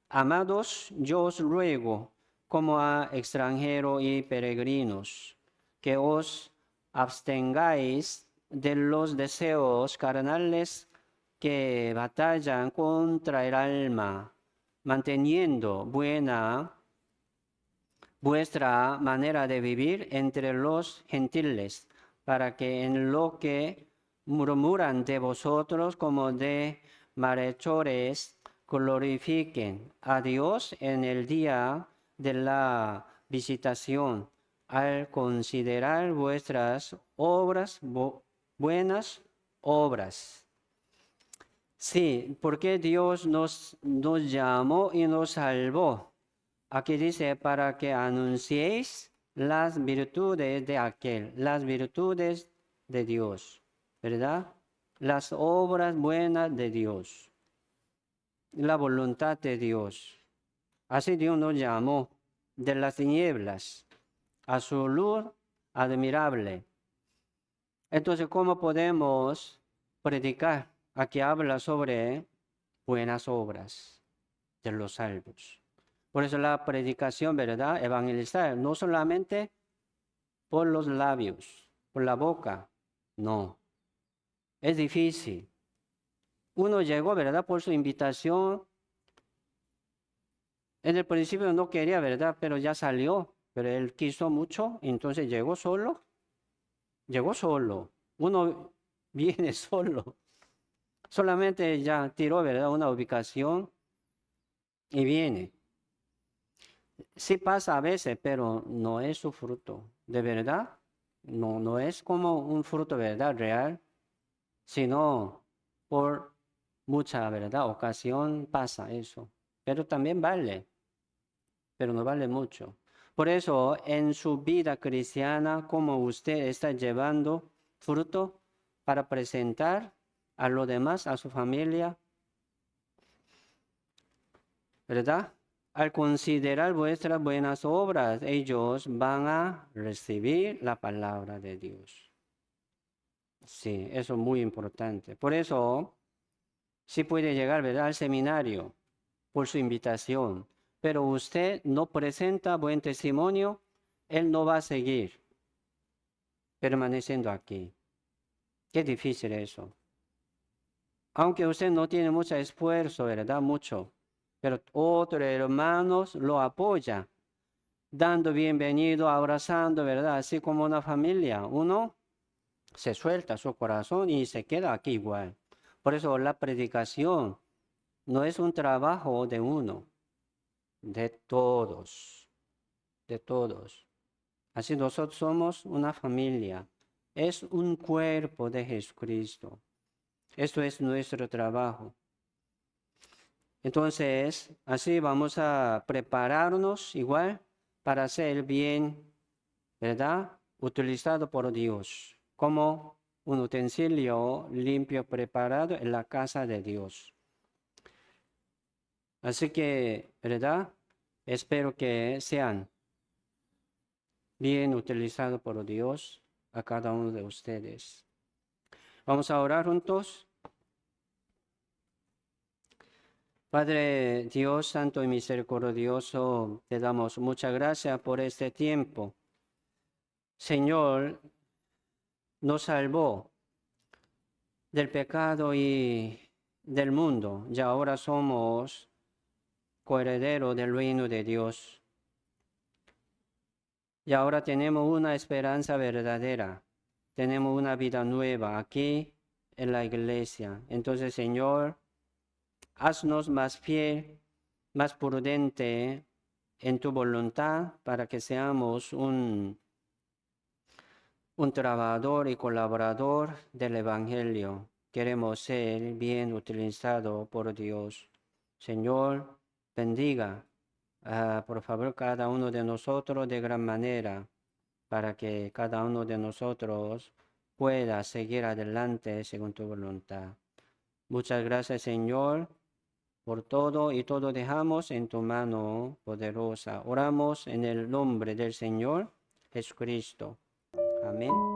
Amados, yo os ruego, como a extranjeros y peregrinos, que os abstengáis de los deseos carnales que batallan contra el alma, manteniendo buena vuestra manera de vivir entre los gentiles, para que en lo que murmuran de vosotros como de malhechores, glorifiquen a Dios en el día de la visitación, al considerar vuestras obras, buenas obras. Sí, porque Dios nos llamó y nos salvó. Aquí dice, para que anunciéis las virtudes de aquel, las virtudes de Dios, ¿verdad? Las obras buenas de Dios, la voluntad de Dios. Así Dios nos llamó de las tinieblas a su luz admirable. Entonces, ¿cómo podemos predicar? Aquí habla sobre buenas obras de los salvos. Por eso la predicación, ¿verdad? Evangelizar, no solamente por los labios, por la boca, no. Es difícil. Uno llegó, ¿verdad? Por su invitación. En el principio no quería, ¿verdad? Pero ya salió. Pero él quiso mucho, entonces llegó solo. Llegó solo. Uno viene solo. Solamente ya tiró, ¿verdad? Una ubicación y viene. Sí pasa a veces, pero no es su fruto. De verdad, no es como un fruto, ¿verdad? Real, sino por mucha, ¿verdad? Ocasión pasa eso. Pero también vale, pero no vale mucho. Por eso, en su vida cristiana, como usted está llevando fruto para presentar a los demás, a su familia, ¿verdad? Al considerar vuestras buenas obras, ellos van a recibir la palabra de Dios. Sí, eso es muy importante. Por eso, sí puede llegar, ¿verdad?, al seminario por su invitación, pero usted no presenta buen testimonio, él no va a seguir permaneciendo aquí. Qué difícil eso. Aunque usted no tiene mucho esfuerzo, ¿verdad? Mucho. Pero otros hermanos lo apoyan, dando bienvenido, abrazando, ¿verdad? Así como una familia. Uno se suelta su corazón y se queda aquí igual. Por eso la predicación no es un trabajo de uno, de todos, de todos. Así nosotros somos una familia. Es un cuerpo de Jesucristo. Esto es nuestro trabajo. Entonces, así vamos a prepararnos igual para hacer bien, ¿verdad? Utilizado por Dios como un utensilio limpio preparado en la casa de Dios. Así que, ¿verdad? Espero que sean bien utilizados por Dios a cada uno de ustedes. Vamos a orar juntos. Padre Dios, Santo y Misericordioso, te damos muchas gracias por este tiempo. Señor, nos salvó del pecado y del mundo, y ahora somos coherederos del reino de Dios. Y ahora tenemos una esperanza verdadera, tenemos una vida nueva aquí en la iglesia. Entonces, Señor, haznos más fiel, más prudente en tu voluntad para que seamos un trabajador y colaborador del Evangelio. Queremos ser bien utilizados por Dios. Señor, bendiga, por favor, cada uno de nosotros de gran manera, para que cada uno de nosotros pueda seguir adelante según tu voluntad. Muchas gracias, Señor, por todo, y todo dejamos en tu mano poderosa. Oramos en el nombre del Señor Jesucristo. Amén.